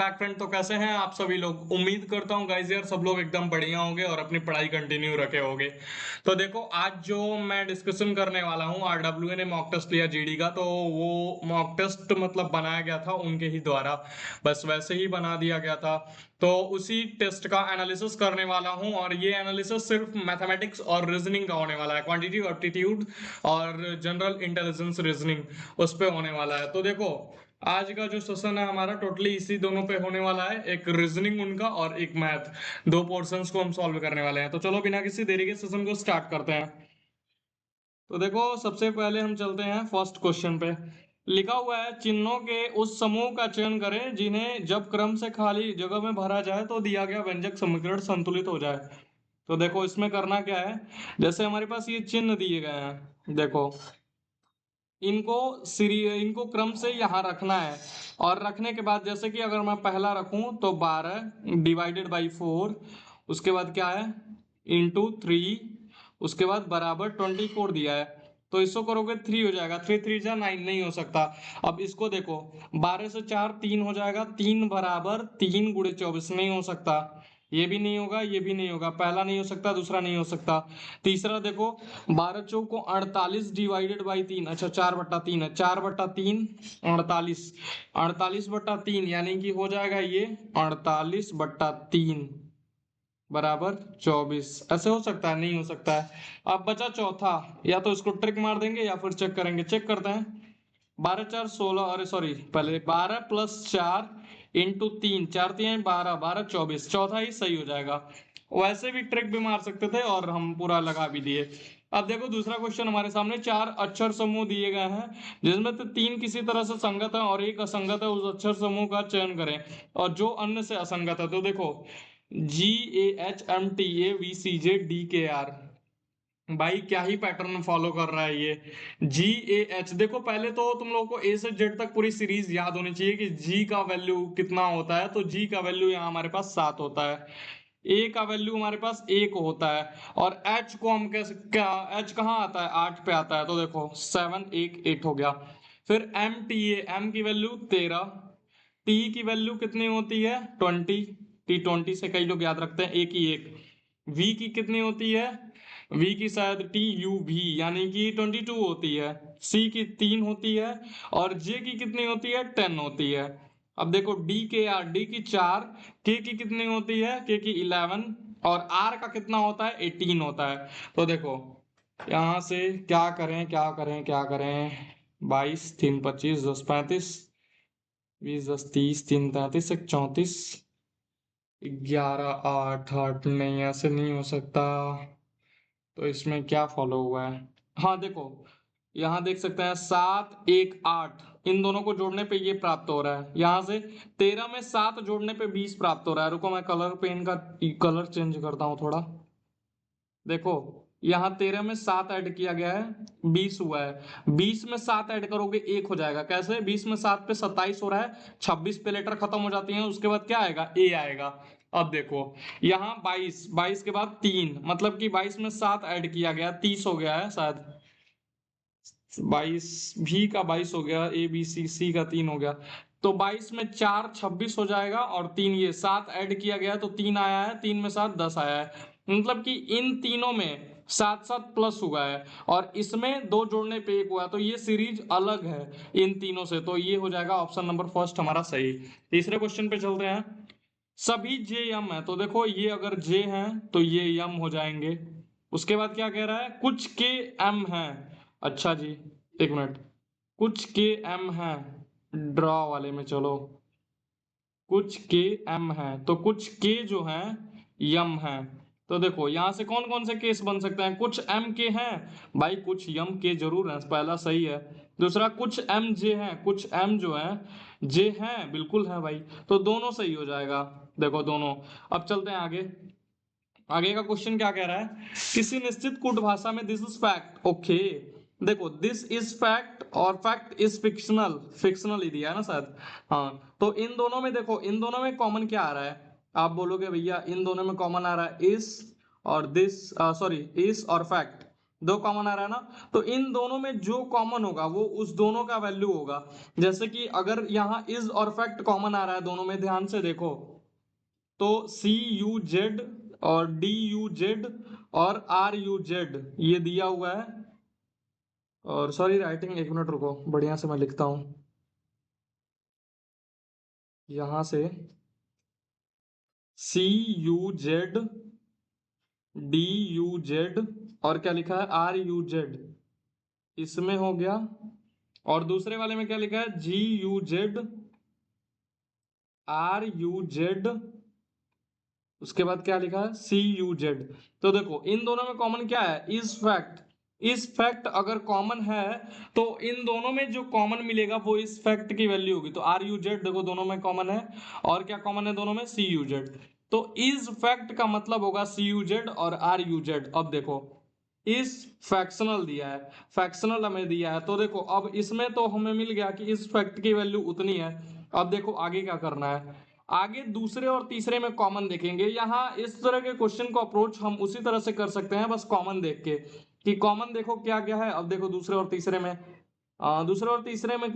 Back friend. तो कैसे हैं आप सभी लोग? उम्मीद करता हूँ गाइस यार सब लोग एकदम बढ़िया होंगे और अपनी पढ़ाई कंटिन्यू रखे होंगे। तो देखो आज जो मैं डिस्कशन करने वाला हूँ, आरडब्ल्यूए ने मॉक टेस्ट लिया जीडी का, तो वो मॉक टेस्ट मतलब बनाया गया था उनके ही द्वारा, बस वैसे ही बना दिया गया था। तो उसी टेस्ट का एनालिसिस करने वाला हूँ और ये एनालिसिस सिर्फ मैथमेटिक्स और रीजनिंग का होने वाला है, क्वांटिटी एप्टीट्यूड और जनरल इंटेलिजेंस रीजनिंग उस पे होने वाला है। तो देखो आज का जो सेशन है हमारा टोटली इसी दोनों पे होने वाला है, एक रीजनिंग उनका और एक मैथ। दो पोर्शंस को हम सॉल्व करने वाले हैं। तो चलो बिना किसी देरी के सेशन को स्टार्ट करते हैं। तो देखो सबसे पहले हम चलते हैं फर्स्ट क्वेश्चन पे। लिखा हुआ है चिन्हों के उस समूह का चयन करें जिन्हें जब क्रम से खाली जगह में भरा जाए तो दिया गया व्यंजक समीकरण संतुलित हो जाए। तो देखो इसमें करना क्या है, जैसे हमारे पास ये चिन्ह दिए गए हैं, देखो इनको इनको क्रम से यहाँ रखना है। और रखने के बाद जैसे कि अगर मैं पहला रखूं तो 12 डिवाइडेड बाई 4, उसके बाद क्या है इंटू 3, उसके बाद बराबर 24 दिया है। तो इसको करोगे 3 हो जाएगा, 3 3 जा 9, नहीं हो सकता। अब इसको देखो 12 से 4 3 हो जाएगा, 3 बराबर 3 गुणे 24, नहीं हो सकता। ये भी नहीं होगा, ये भी नहीं होगा, पहला नहीं हो सकता, दूसरा नहीं हो सकता। तीसरा देखो 12 चौक को 48 डिवाइडेड बाई 3, अच्छा 4/3 है, 4/3 48, 48/3 यानी कि हो जाएगा ये 48/3 बराबर 24। ऐसे हो सकता है? नहीं हो सकता है। अब बचा चौथा, या तो इसको ट्रिक मार देंगे या फिर चेक करेंगे। चेक करते हैं। 12 4 16, अरे सॉरी पहले 12 प्लस 4 इंटू 3, 4 3 12, 12 24, चौथा ही सही हो जाएगा। वैसे भी ट्रिक भी मार सकते थे और हम पूरा लगा भी दिए। अब देखो दूसरा क्वेश्चन हमारे सामने, 4 अक्षर समूह दिए गए हैं जिसमें से 3 किसी तरह से संगत है और एक असंगत है, उस अक्षर समूह का चयन करें और जो अन्य से असंगत है। तो देखो GAHMTAVCJDKR, भाई क्या ही पैटर्न फॉलो कर रहा है ये। GAH, देखो पहले तो तुम लोगों को ए से जेड तक पूरी सीरीज याद होनी चाहिए कि जी का वैल्यू कितना होता है। तो जी का वैल्यू यहाँ हमारे पास 7 होता है, ए का वैल्यू हमारे पास 1 होता है, और एच को हम कैसे, क्या एच कहाँ आता है? 8 पे आता है। तो देखो 7 1 8 हो गया। फिर MTA, एम की वैल्यू 13, टी की वैल्यू कितनी होती है 20, T20 से कई लोग याद रखते हैं एक ही एक। वी की कितनी होती है? वी की शायद TUV यानी कि 22 होती है। सी की 3 होती है और जे की कितनी होती है 10 होती है। अब देखो डी की 4, के की कितनी होती है? के की 11, और आर का कितना होता है 18 होता है। तो देखो यहां से क्या करें क्या करें क्या करें, 22 3 25 10 35 20 10 30 3 33 1 34, 11 8 8, नहीं ऐसे नहीं हो सकता। तो इसमें क्या फॉलो हुआ है? हाँ देखो यहाँ देख सकते हैं 7 1 8, इन दोनों को जोड़ने पे ये प्राप्त हो रहा है। यहाँ से 13 में 7 जोड़ने पे 20 प्राप्त हो रहा है। रुको मैं कलर पेन का कलर चेंज करता हूँ थोड़ा। देखो यहाँ 13 में 7 ऐड किया गया है 20 हुआ है, 20 में 7 ऐड करोगे 1 हो जाएगा। कैसे? 20 में 7 पे 27 हो रहा है, 26 पे लेटर खत्म हो जाती है, उसके बाद क्या आएगा? ए आएगा। अब देखो यहाँ 22, 22 के बाद 3, मतलब कि 22 में 7 ऐड किया गया 30 हो गया है शायद। 22 भी का 22 हो गया, ABC का 3 हो गया। तो 22 में 4 26 हो जाएगा, और 3 ये 7 ऐड किया गया तो 3 आया है, 3 में 7 10 आया है। मतलब कि इन तीनों में 7 7 प्लस हुआ है और इसमें 2 जोड़ने पे 1 हुआ है। तो ये सीरीज अलग है इन तीनों से। तो ये हो जाएगा ऑप्शन नंबर फर्स्ट हमारा सही। तीसरे क्वेश्चन पे चलते हैं। सभी जे यम है, तो देखो ये अगर जे हैं तो ये यम हो जाएंगे। उसके बाद क्या कह रहा है? कुछ के एम है। अच्छा जी, एक मिनट, कुछ के एम है, ड्रॉ वाले में चलो। कुछ के एम है तो कुछ के जो है यम है। तो देखो यहां से कौन कौन से केस बन सकते हैं? कुछ एम के हैं भाई, कुछ यम के जरूर है, पहला सही है। दूसरा कुछ एम जे है, कुछ एम जो है जे है, बिल्कुल है भाई। तो दोनों सही हो जाएगा, देखो दोनों। अब चलते हैं आगे। आगे का क्वेश्चन क्या कह रहा है? किसी निश्चित कूट भाषा में दिस इज फैक्ट, ओके। देखो दिस इज फैक्ट और फैक्ट इज फिक्शनल, फिक्शनल ही दिया है ना शायद। हाँ तो इन दोनों में देखो, इन दोनों में कॉमन क्या आ रहा है? आप बोलोगे भैया इन दोनों में कॉमन आ रहा है इस और दिस, सॉरी इस और फैक्ट। दो कॉमन आ रहा है ना, तो इन दोनों में जो कॉमन होगा वो उस दोनों का वैल्यू होगा। जैसे कि अगर यहाँ इज और फैक्ट कॉमन आ रहा है दोनों में, ध्यान से देखो, तो सी यू जेड और डी यू जेड और आर यू जेड ये दिया हुआ है। और सॉरी राइटिंग, एक मिनट रुको, बढ़िया से मैं लिखता हूं यहां से। C U Z D U Z और क्या लिखा है, आर यू जेड, इसमें हो गया। और दूसरे वाले में क्या लिखा है, G U Z R U Z, उसके बाद क्या लिखा है, सी यू जेड। तो देखो इन दोनों में कॉमन क्या है, इज फैक्ट। इस फैक्ट अगर कॉमन है तो इन दोनों में जो कॉमन मिलेगा वो इस फैक्ट की वैल्यू होगी। तो आर यू जेड देखो दोनों में कॉमन है, और क्या कॉमन है दोनों में, सी यू जेड। तो इज फैक्ट का मतलब होगा सी यू जेड और आर यू जेड। अब देखो इस फ्रैक्शनल दिया है, फ्रैक्शनल हमें दिया है, तो देखो अब इसमें तो हमें मिल गया कि इस फैक्ट की वैल्यू उतनी है। अब देखो आगे क्या करना है, आगे दूसरे और तीसरे में कॉमन देखेंगे। यहाँ इस तरह के क्वेश्चन को अप्रोच हम उसी तरह से कर सकते हैं, बस कॉमन देख के, कि कॉमन देखो क्या क्या है। अब देखो दूसरे और तीसरे में, दूसरे और तीसरे में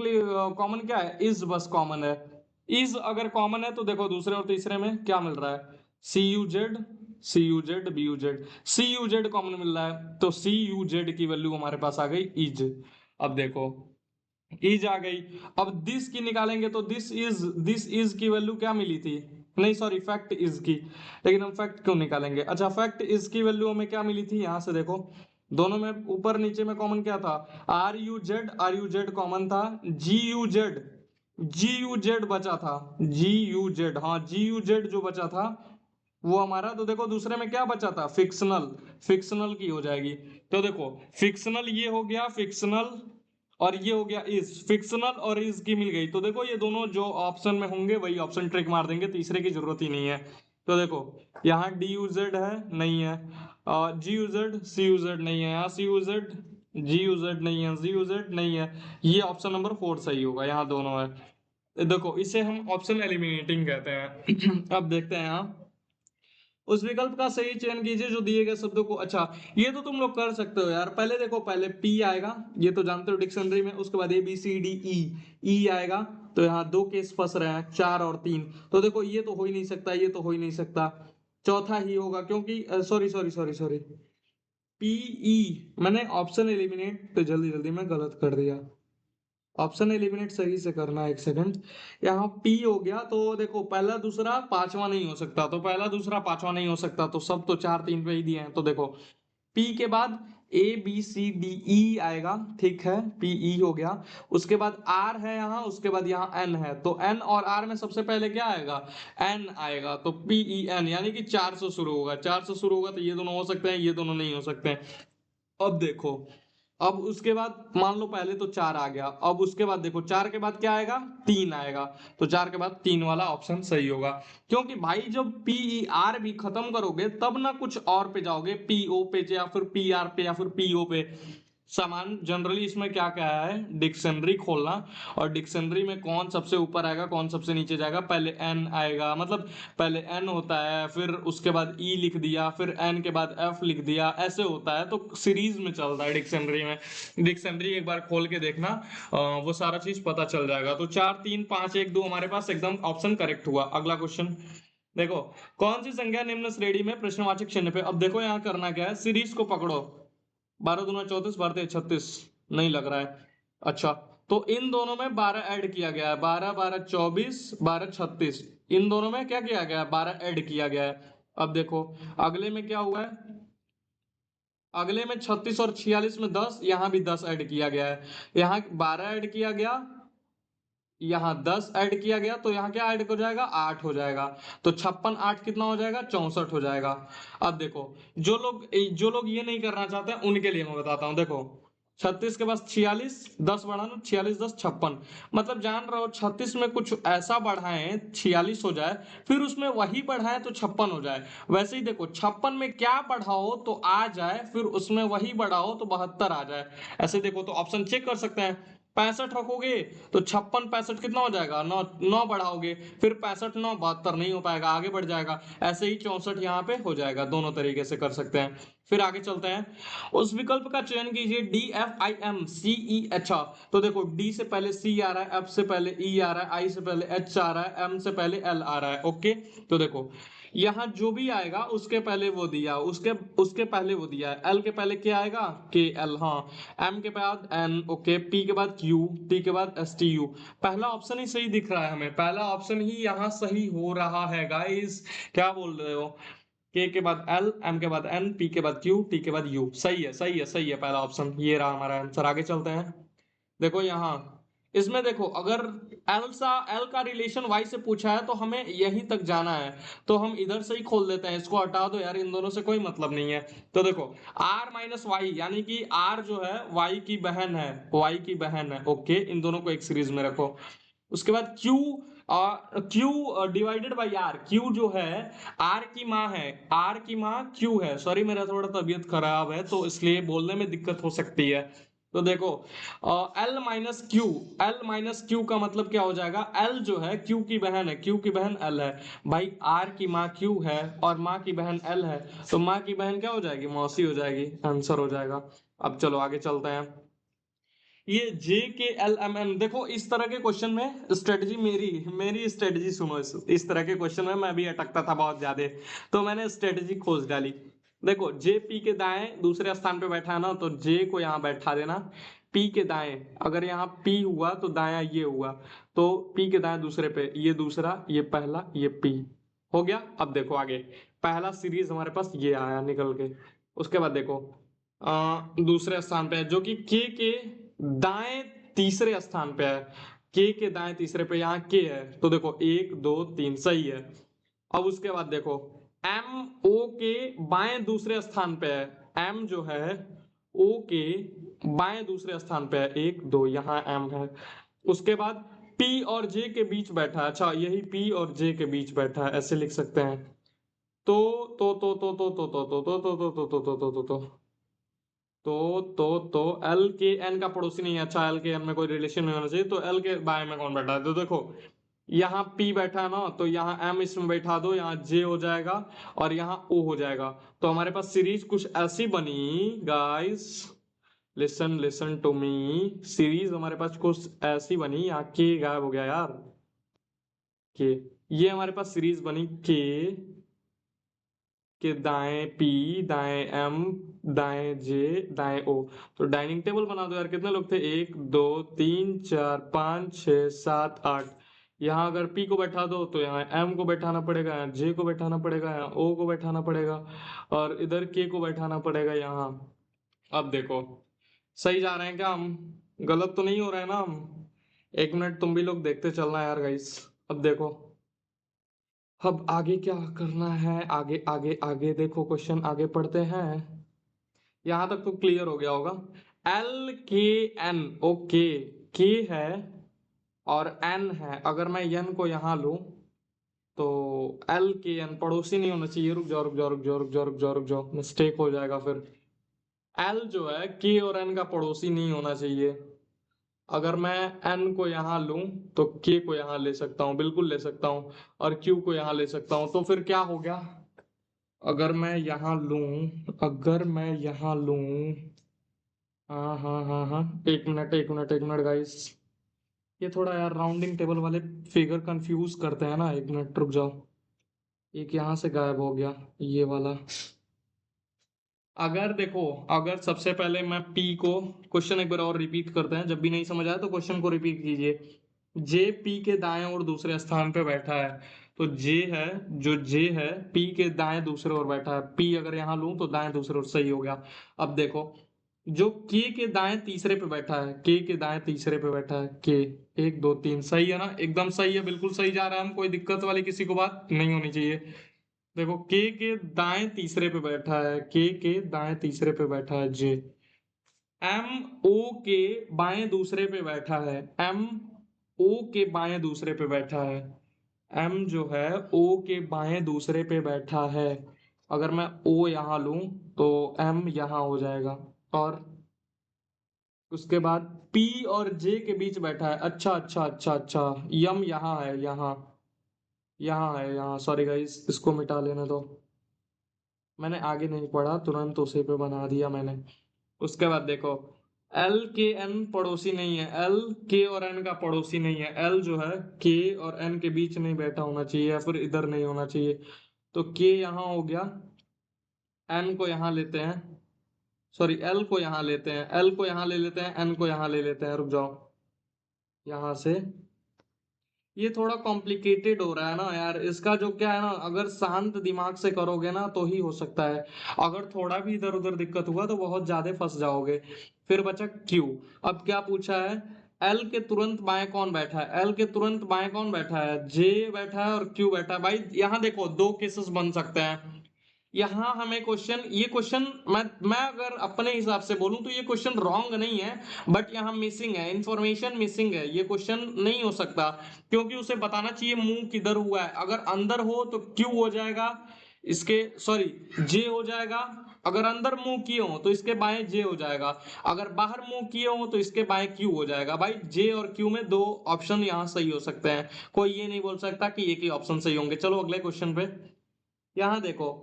कॉमन क्या है, इज बस कॉमन है। इज अगर कॉमन है तो देखो दूसरे और तीसरे में क्या मिल रहा है, C U Z, C U Z, B U Z, C U Z common मिल रहा है, तो सी यू जेड की वैल्यू हमारे पास आ गई इज। अब देखो इज आ गई। अब दिस की निकालेंगे तो दिस इज की वैल्यू क्या मिली थी, नहीं सॉरी फैक्ट इज की, लेकिन हम फैक्ट क्यों निकालेंगे। अच्छा फैक्ट इज की वैल्यू हमें क्या मिली थी, यहां से देखो दोनों में ऊपर नीचे में कॉमन क्या था, आर यू जेड कॉमन था, G U Z, G U Z बचा था, जी यू जेड, हाँ जी यू जेड जो बचा था वो हमारा। तो देखो दूसरे में क्या बचा था, फिक्शनल, फिक्शनल की हो जाएगी। तो देखो फिक्शनल ये हो गया फिक्शनल, और ये हो गया इज, फिक्शनल और इज की मिल गई। तो देखो ये दोनों जो ऑप्शन में होंगे वही ऑप्शन ट्रिक मार देंगे, तीसरे की जरूरत ही नहीं है। तो देखो यहाँ डी यू जेड है, नहीं है, G U Z, C U Z नहीं है, यहाँ C U Z, G U Z नहीं है, जी यू जेड नहीं है, ये ऑप्शन नंबर 4 सही होगा, यहाँ दोनों है। देखो इसे हम ऑप्शन एलिमिनेटिंग कहते हैं। अब देखते हैं यहाँ, उस विकल्प का सही चयन कीजिए जो दिए गए शब्दों को। अच्छा ये तो तुम लोग कर सकते हो यार, पहले देखो पहले पी आएगा, ये तो जानते हो डिक्शनरी में, उसके बाद A B C D E, ई आएगा। तो यहाँ दो केस फंस रहे हैं, 4 और 3। तो देखो ये तो हो ही नहीं सकता, ये तो हो ही नहीं सकता, चौथा ही होगा, क्योंकि सॉरी सॉरी सॉरी सॉरी, पीई, मैंने ऑप्शन एलिमिनेट तो जल्दी जल्दी में गलत कर दिया। ऑप्शन एलिमिनेट सही से करना, एक सेकंड। यहाँ पी हो गया, तो देखो पहला दूसरा पांचवा नहीं हो सकता, तो पहला दूसरा पांचवा नहीं हो सकता, तो सब तो 4 3 पे ही दिए हैं। तो देखो पी के बाद A B C D E आएगा, ठीक है, पी ई हो गया। उसके बाद आर है यहाँ, उसके बाद यहाँ एन है, तो एन और आर में सबसे पहले क्या आएगा, एन आएगा, तो पी ई एन, यानी कि 4 से शुरू होगा, 4 से शुरू होगा, तो ये दोनों हो सकते हैं, ये दोनों नहीं हो सकते हैं। अब देखो, अब उसके बाद मान लो पहले तो 4 आ गया, अब उसके बाद देखो 4 के बाद क्या आएगा, 3 आएगा, तो 4 के बाद 3 वाला ऑप्शन सही होगा। क्योंकि भाई जब पी ई आर भी खत्म करोगे तब ना कुछ और पे जाओगे, पीओ पे या फिर पी आर पे या फिर पीओ पे। सामान जनरली इसमें क्या क्या है, डिक्शनरी खोलना, और डिक्शनरी में कौन सबसे ऊपर आएगा कौन सबसे नीचे जाएगा, पहले एन आएगा, मतलब पहले एन होता है, फिर उसके बाद ई लिख दिया, फिर एन के बाद एफ लिख दिया, ऐसे होता है, तो सीरीज में चलता है डिक्शनरी में। डिक्शनरी एक बार खोल के देखना, वो सारा चीज पता चल जाएगा। तो 4 3 5 1 2 हमारे पास एकदम ऑप्शन करेक्ट हुआ। अगला क्वेश्चन देखो, कौन सी संख्या निम्न श्रेणी में प्रश्नवाचक चिन्ह पे। अब देखो यहाँ करना क्या है, सीरीज को पकड़ो, 12 दूना 34, 12 36, नहीं लग रहा है। अच्छा तो इन दोनों में 12 ऐड किया गया है, 12 12 24 12 36, इन दोनों में क्या किया गया है, 12 ऐड किया गया है। अब देखो अगले में क्या हुआ है, अगले में 36 और 46 में 10, यहां भी 10 ऐड किया गया है, यहाँ 12 ऐड किया गया, यहाँ 10 ऐड किया गया, तो यहाँ क्या ऐड हो जाएगा, 8 हो जाएगा, तो 56 8 कितना हो जाएगा, 64 हो जाएगा। अब देखो जो लोग ये नहीं करना चाहते उनके लिए मैं बताता हूँ। देखो 36 के पास 46, 10 बढ़ाना, 46 10 56, मतलब जान रहे हो 36 में कुछ ऐसा बढ़ाएं 46 हो जाए, फिर उसमें वही बढ़ाएं तो 56 हो जाए। वैसे ही देखो 56 में क्या बढ़ाओ तो आ जाए, फिर उसमें वही बढ़ाओ तो 72 आ जाए। ऐसे देखो तो ऑप्शन चेक कर सकते हैं, 65 रखोगे तो 56 65 कितना हो जाएगा, 9 9 बढ़ाओगे, फिर 65 9 72 नहीं हो पाएगा, आगे बढ़ जाएगा। ऐसे ही 64 यहाँ पे हो जाएगा, दोनों तरीके से कर सकते हैं। फिर आगे चलते हैं, उस विकल्प का चयन कीजिए D F I M C E H. तो देखो डी से पहले सी आ रहा है, एफ से पहले ई आ रहा है, आई से पहले एच आ रहा है, एम से पहले एल आ रहा है। ओके, तो देखो यहाँ जो भी आएगा उसके पहले वो दिया, उसके उसके पहले वो दिया है। एल के पहले क्या आएगा, के एल, हाँ। एम के बाद एन, ओके। पी के बाद क्यू, टी के बाद एस टी यू। पहला ऑप्शन ही सही दिख रहा है हमें, पहला ऑप्शन ही यहाँ सही हो रहा है गाइस। क्या बोल रहे हो, के बाद एल, एम के बाद एन, पी के बाद क्यू, टी के बाद यू। सही है, सही है, सही है, पहला ऑप्शन ये रहा हमारा आंसर। आगे चलते हैं, देखो यहाँ इसमें देखो, अगर एल का रिलेशन वाई से पूछा है तो हमें यहीं तक जाना है, तो हम इधर से ही खोल देते हैं, इसको हटा दो यार, इन दोनों से कोई मतलब नहीं है। तो देखो आर माइनस वाई, यानी कि आर जो है वाई की बहन है, वाई की बहन है। ओके, इन दोनों को एक सीरीज में रखो। उसके बाद Q, Q divided by R, Q जो है आर की माँ है, आर की माँ क्यू है। सॉरी मेरा थोड़ा तबीयत खराब है तो इसलिए बोलने में दिक्कत हो सकती है। तो देखो L minus Q, L minus Q का मतलब क्या हो जाएगा, एल जो है क्यू की बहन है, क्यू की बहन एल है। भाई आर की माँ क्यू है और माँ की बहन एल है, तो माँ की बहन क्या हो जाएगी, मौसी हो जाएगी, आंसर हो जाएगा। अब चलो आगे चलते हैं, ये जे के एल एम एन। देखो इस तरह के क्वेश्चन में स्ट्रेटजी, मेरी मेरी स्ट्रेटजी सुनो, इस तरह के क्वेश्चन में मैं भी अटकता था बहुत ज्यादा, तो मैंने स्ट्रेटजी खोज डाली। देखो जे पी के दाएं दूसरे स्थान पे बैठा है ना, तो जे को यहाँ बैठा देना। पी के दाएं, अगर यहाँ पी हुआ तो दाया ये हुआ, तो पी के दाएं दूसरे पे ये दूसरा, ये पहला, ये पी हो गया। अब देखो आगे, पहला सीरीज हमारे पास ये आया निकल के। उसके बाद देखो दूसरे स्थान पे है जो कि के दाएं तीसरे स्थान पे है, के दाएं तीसरे पे यहाँ के है, तो देखो एक दो तीन, सही है। अब उसके बाद देखो एम ओ के बाएं दूसरे स्थान पे है, एम जो है ओ के बाएं दूसरे स्थान पे है, एक दो, यहाँ एम है। उसके बाद पी और जे के बीच बैठा है, अच्छा यही पी और जे के बीच बैठा है, ऐसे लिख सकते हैं। तो तो एल के एन का पड़ोसी नहीं है, अच्छा एल के एन में कोई रिलेशन नहीं होना चाहिए, तो एल के बाय में कौन बैठा है, तो देखो यहाँ पी बैठा है ना, तो यहाँ एम इसमें बैठा दो, यहाँ जे हो जाएगा और यहाँ ओ हो जाएगा। तो हमारे पास सीरीज कुछ ऐसी बनी guys, listen listen to me, series हमारे पास कुछ ऐसी बनी, यहाँ के गायब हो गया यार, के, ये हमारे पास सीरीज बनी के दाएं पी, दाएं एम, दाएं जे, दाएं ओ। तो डाइनिंग टेबल बना दो यार, कितने लोग थे, एक दो तीन चार पाँच छः सात आठ। यहाँ अगर पी को बैठा दो तो यहाँ एम को बैठाना पड़ेगा, यहाँ जे को बैठाना पड़ेगा, यहाँ ओ को बैठाना पड़ेगा, और इधर के को बैठाना पड़ेगा यहाँ। अब देखो सही जा रहे हैं क्या हम, गलत तो नहीं हो रहा है ना हम। एक मिनट तुम भी लोग देखते चलना यार गाइस। अब देखो, अब आगे क्या करना है, आगे आगे आगे देखो, क्वेश्चन आगे पढ़ते हैं। यहां तक तो क्लियर हो गया होगा। एल के एन, ओके, के है और एन है, अगर मैं एन को यहां लूं तो एल के एन पड़ोसी नहीं होना चाहिए, रुक जाओ रुक जाओ रुक जाओ रुक जाओ रुक जाओ रुक जाओ, मिस्टेक हो जाएगा फिर। एल जो है के और एन का पड़ोसी नहीं होना चाहिए। अगर मैं एन को यहां लूं तो के को यहां ले सकता हूं, बिल्कुल ले सकता हूं, और क्यू को यहां ले सकता हूं, तो फिर क्या हो गया, अगर मैं यहां लूं, अगर मैं यहां लूं, हाँ हाँ हाँ हाँ, एक मिनट एक मिनट एक मिनट गाइस, ये थोड़ा यार राउंडिंग टेबल वाले फिगर कंफ्यूज करते हैं ना, एक मिनट रुक जाओ। एक यहाँ से गायब हो गया, ये वाला। अगर देखो, अगर सबसे पहले मैं पी को, क्वेश्चन एक बार और रिपीट करते हैं, जब भी नहीं समझ आया तो क्वेश्चन को रिपीट कीजिए। जे पी के दाएं और दूसरे स्थान पे बैठा है, तो जे है, जो जे है पी के दाएं दूसरे ओर बैठा है, पी अगर यहां लूं तो दाएं दूसरे ओर, सही हो गया। अब देखो जो के दाएं तीसरे पे बैठा है, के दाएं तीसरे पे बैठा है, के, एक दो तीन, सही है ना, एकदम सही है, बिल्कुल सही जा रहा है, हम कोई दिक्कत वाली किसी को बात नहीं होनी चाहिए। देखो के दाएं तीसरे पे बैठा है, के दाएं तीसरे पे बैठा है जे। एम ओ के बाएं दूसरे पे बैठा है, एम ओ के बाएं दूसरे पे बैठा है, एम जो है ओ के बाएं दूसरे पे बैठा है। अगर मैं ओ यहां लूं तो एम यहां हो जाएगा, और उसके बाद पी और जे के बीच बैठा है। अच्छा अच्छा अच्छा अच्छा, यम यहाँ है, यहाँ यहाँ है, यहाँ। सॉरी गाइस, इसको मिटा लेने दो, मैंने आगे नहीं पढ़ा, तुरंत उसी पे बना दिया मैंने। उसके बाद देखो, एल के एन पड़ोसी नहीं है, एल के और एन का पड़ोसी नहीं है। एल जो है के और एन के बीच नहीं बैठा होना चाहिए, या फिर इधर नहीं होना चाहिए। तो के यहाँ हो गया, एन को यहाँ लेते हैं, सॉरी एल को यहाँ लेते हैं, एल को यहाँ ले लेते हैं, एन को यहाँ ले लेते हैं। रुक जाओ, यहाँ से ये थोड़ा कॉम्प्लिकेटेड हो रहा है ना यार। इसका जो क्या है ना, अगर शांत दिमाग से करोगे ना तो ही हो सकता है। अगर थोड़ा भी इधर उधर दिक्कत हुआ तो बहुत ज्यादा फंस जाओगे। फिर बचा क्यू। अब क्या पूछा है, एल के तुरंत बाएं कौन बैठा है, एल के तुरंत बाएं कौन बैठा है, जे बैठा है और क्यू बैठा है। भाई यहाँ देखो, दो केसेस बन सकते हैं। यहाँ हमें क्वेश्चन, ये क्वेश्चन मैं अगर अपने हिसाब से बोलूं तो ये क्वेश्चन रॉन्ग नहीं है, बट यहाँ मिसिंग है, इंफॉर्मेशन मिसिंग है। ये क्वेश्चन नहीं हो सकता, क्योंकि उसे बताना चाहिए मुंह किधर हुआ है। अगर अंदर हो तो क्यू हो जाएगा, इसके सॉरी जे हो जाएगा। अगर अंदर मुंह किए हो तो इसके बाएं जे हो जाएगा, अगर बाहर मुंह किए हो तो इसके बाएं क्यू हो जाएगा। भाई जे और क्यू में दो ऑप्शन यहाँ सही हो सकते हैं, कोई ये नहीं बोल सकता कि एक ही ऑप्शन सही होंगे। चलो अगले क्वेश्चन पे। यहाँ देखो,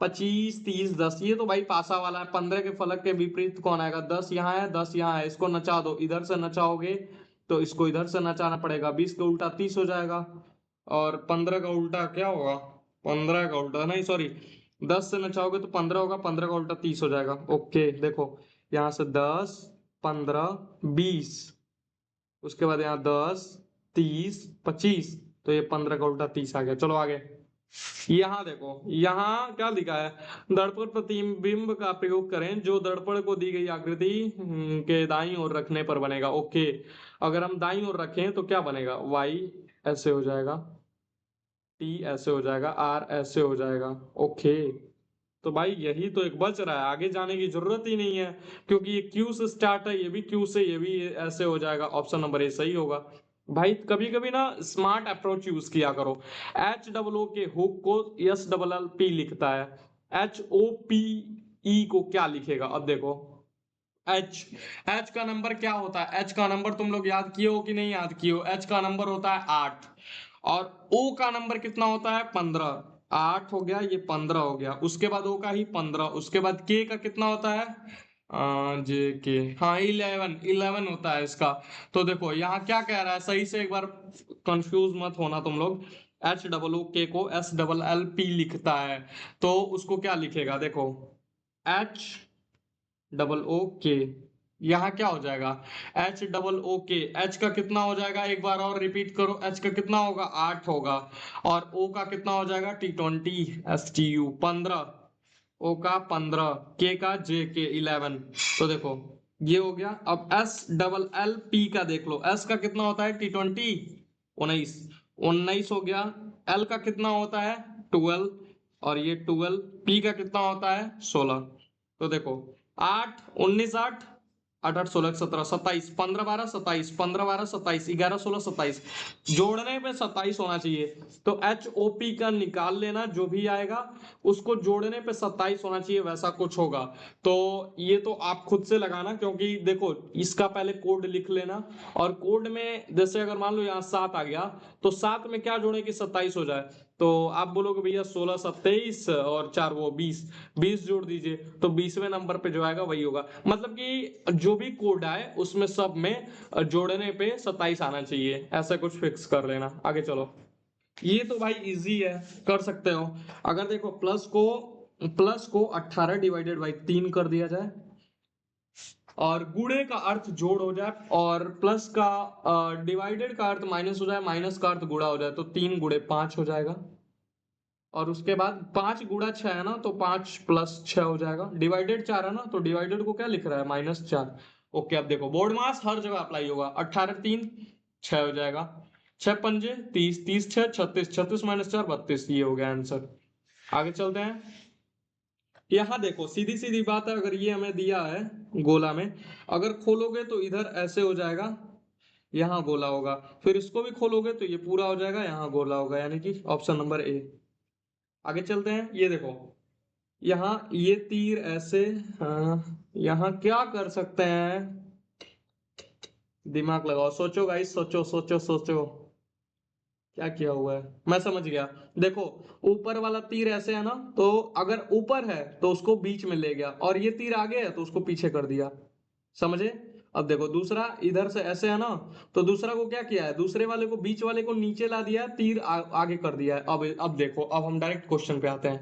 25 30 10, ये तो भाई पासा वाला है। 15 के फलक के विपरीत कौन आएगा, 10 यहाँ है, 10 यहाँ है। इसको नचा दो, इधर से नचाओगे तो इसको इधर से नचाना पड़ेगा। 20 का उल्टा 30 हो जाएगा, और 15 का उल्टा क्या होगा, 15 का उल्टा नहीं सॉरी, 10 से नचाओगे तो 15 होगा, 15 का उल्टा 30 हो जाएगा। ओके देखो, यहाँ से 10 15 20, उसके बाद यहाँ 10 30 25, तो ये 15 का उल्टा 30 आ गया। चलो आगे। यहाँ देखो, यहाँ क्या लिखा है, दर्पण प्रतिबिंब का प्रयोग करें जो दर्पण को दी गई आकृति के दाईं ओर रखने पर बनेगा। ओके, अगर हम दाईं ओर रखें तो क्या बनेगा, वाई ऐसे हो जाएगा, टी ऐसे हो जाएगा, आर ऐसे हो जाएगा। ओके, तो भाई यही तो एक बच रहा है, आगे जाने की जरूरत ही नहीं है, क्योंकि ये क्यू से स्टार्ट है, ये भी क्यू से, ये भी ऐसे हो जाएगा। ऑप्शन नंबर ए सही होगा। भाई कभी कभी ना स्मार्ट अप्रोच यूज किया करो। एच डबल ओ के हुक को एस डबल एल पी लिखता है, एच ओ पी ई को क्या लिखेगा। अब देखो, एच एच का नंबर क्या होता है, एच का नंबर तुम लोग याद किए हो कि नहीं याद किए हो। एच का नंबर होता है 8, और ओ का नंबर कितना होता है, 15। 8 हो गया, ये 15 हो गया, उसके बाद ओ का ही 15, उसके बाद के का कितना होता है, जे के, हाँ 11 11 होता है इसका। तो देखो यहाँ क्या कह रहा है, सही से एक बार कंफ्यूज मत होना तुम लोग। एच डबल ओ के को एस डबल एल पी लिखता है, तो उसको क्या लिखेगा, देखो एच डबल ओ के, यहाँ क्या हो जाएगा, एच डबल ओ के। एच का कितना हो जाएगा, एक बार और रिपीट करो, एच का कितना होगा, 8 होगा, और ओ का कितना हो जाएगा, T20 STU 15, ओ का 15, के का जे के 11। तो देखो ये हो गया। अब एस डबल एल पी का देख लो, एस का कितना होता है, T20 19, 19 हो गया। एल का कितना होता है, 12, और ये 12, पी का कितना होता है, 16। तो देखो 8 19 8 8 8 16 17 27, 15 12 27, 15 12 27, 11 16 27, जोड़ने पे 27 होना चाहिए। तो एच ओ पी का निकाल लेना, जो भी आएगा उसको जोड़ने पे 27 होना चाहिए, वैसा कुछ होगा। तो ये तो आप खुद से लगाना, क्योंकि देखो इसका पहले कोड लिख लेना, और कोड में जैसे अगर मान लो यहाँ 7 आ गया, तो 7 में क्या जोड़े कि 27 हो जाए। तो आप बोलोगे भैया 16 27 और 4 वो 20, 20 जोड़ दीजिए, तो 20वें नंबर पे जो आएगा वही होगा। मतलब कि जो भी कोड आए उसमें सब में जोड़ने पे 27 आना चाहिए, ऐसा कुछ फिक्स कर लेना। आगे चलो, ये तो भाई इजी है, कर सकते हो। अगर देखो प्लस को 18 डिवाइडेड बाई 3 कर दिया जाए, और गुणे का अर्थ जोड़ हो जाए, और प्लस का डिवाइडेड का अर्थ माइनस हो जाए, माइनस का अर्थ गुणा हो जाए, तो 3 गुणे 5 हो जाएगा। और उसके बाद 5 गुणा 6 है ना, तो 5 प्लस 6 हो जाएगा। डिवाइडेड 4 है ना, तो डिवाइडेड को क्या लिख रहा है, -4। ओके, अब देखो बोर्ड मास हर जगह अप्लाई होगा। 18 3 6 हो जाएगा, 6 पंजे 30, 30 6 36, 36 -4 32, ये हो गया आंसर। आगे चलते हैं। यहाँ देखो सीधी सीधी बात है, अगर ये हमें दिया है गोला में, अगर खोलोगे तो इधर ऐसे हो जाएगा, यहाँ गोला होगा, फिर इसको भी खोलोगे तो ये पूरा हो जाएगा, यहाँ गोला होगा, यानी कि ऑप्शन नंबर ए। आगे चलते हैं, ये देखो यहाँ ये तीर ऐसे, हाँ यहाँ क्या कर सकते हैं, दिमाग लगाओ, सोचो गाइस, सोचो सोचो सोचो। क्या किया हुआ है, मैं समझ गया। देखो, ऊपर वाला तीर ऐसे है ना, तो अगर ऊपर है तो उसको बीच में ले गया, और ये तीर आगे है तो उसको पीछे कर दिया। समझे? अब देखो, दूसरा इधर से ऐसे है ना, तो दूसरा को क्या किया है, दूसरे वाले को, बीच वाले को नीचे ला दिया है, तीर आगे कर दिया है। अब देखो, अब हम डायरेक्ट क्वेश्चन पे आते हैं।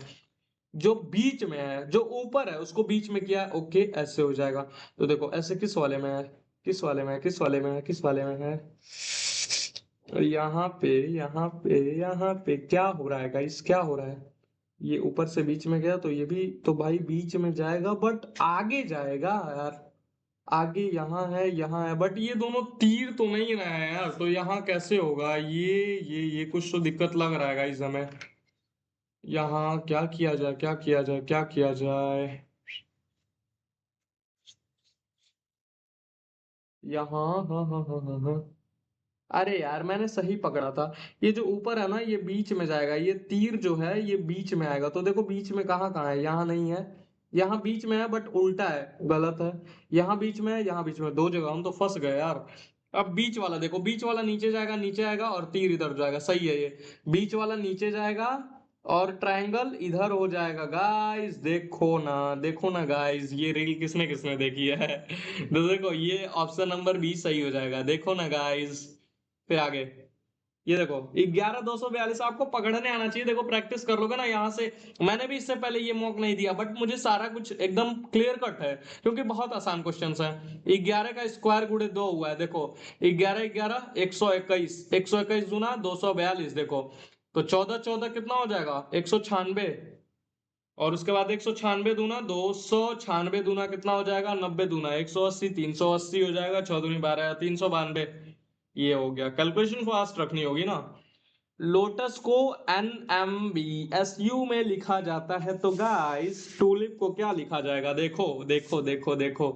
जो बीच में है, जो ऊपर है, उसको बीच में किया है, ओके, ऐसे हो जाएगा। तो देखो, ऐसे किस वाले में है, किस वाले में है, किस वाले में है, किस वाले में है? यहाँ पे, यहाँ पे, यहाँ पे क्या हो रहा है गाइस, क्या हो रहा है? ये ऊपर से बीच में गया, तो ये भी तो भाई बीच में जाएगा, बट आगे जाएगा यार। आगे यहाँ है, बट ये दोनों तीर तो नहीं रहे हैं यार, तो यहाँ कैसे होगा ये कुछ तो दिक्कत लग रहा है गाइस हमें। यहाँ क्या किया जाए, क्या किया जाए, क्या किया जाए? यहाँ, हाँ हाँ हाँ हाँ हाँ। अरे यार, मैंने सही पकड़ा था। ये जो ऊपर है ना, ये बीच में जाएगा, ये तीर जो है ये बीच में आएगा। तो देखो, बीच में कहाँ कहाँ है, यहाँ नहीं है। यहाँ बीच में है बट उल्टा है, गलत है। यहाँ बीच में है, यहाँ बीच में है, दो जगह हम तो फंस गए यार। अब बीच वाला देखो, बीच वाला नीचे जाएगा, नीचे आएगा, और तीर इधर जाएगा, सही है ये। बीच वाला नीचे जाएगा, और ट्रायंगल इधर हो जाएगा। गाइस देखो ना गाइस, ये रील किसने किसने देखी है? तो देखो, ये ऑप्शन नंबर 20 सही हो जाएगा, देखो ना गाइस। फिर आगे, ये देखो, 11,242 आपको पकड़ने आना चाहिए। देखो, प्रैक्टिस कर लोगे ना यहाँ से। मैंने भी इससे पहले ये मॉक नहीं दिया, बट मुझे सारा कुछ एकदम क्लियर कट है, क्योंकि बहुत आसान क्वेश्चन है। 11 का स्क्वायर गुणे 2 हुआ है, देखो। 11 11 121, 121 गुना 242, देखो। तो 14 14 कितना हो जाएगा, 196। और उसके बाद 196 दूना 296 दूना कितना हो जाएगा, 90 दूना 180, 380 हो जाएगा, 6 दूनी 12, 392। ये हो गया। कैलकुलेशन फास्ट रखनी होगी ना। लोटस को NMBSU में लिखा जाता है, तो गाइस टूलिप को क्या लिखा जाएगा? देखो देखो देखो देखो,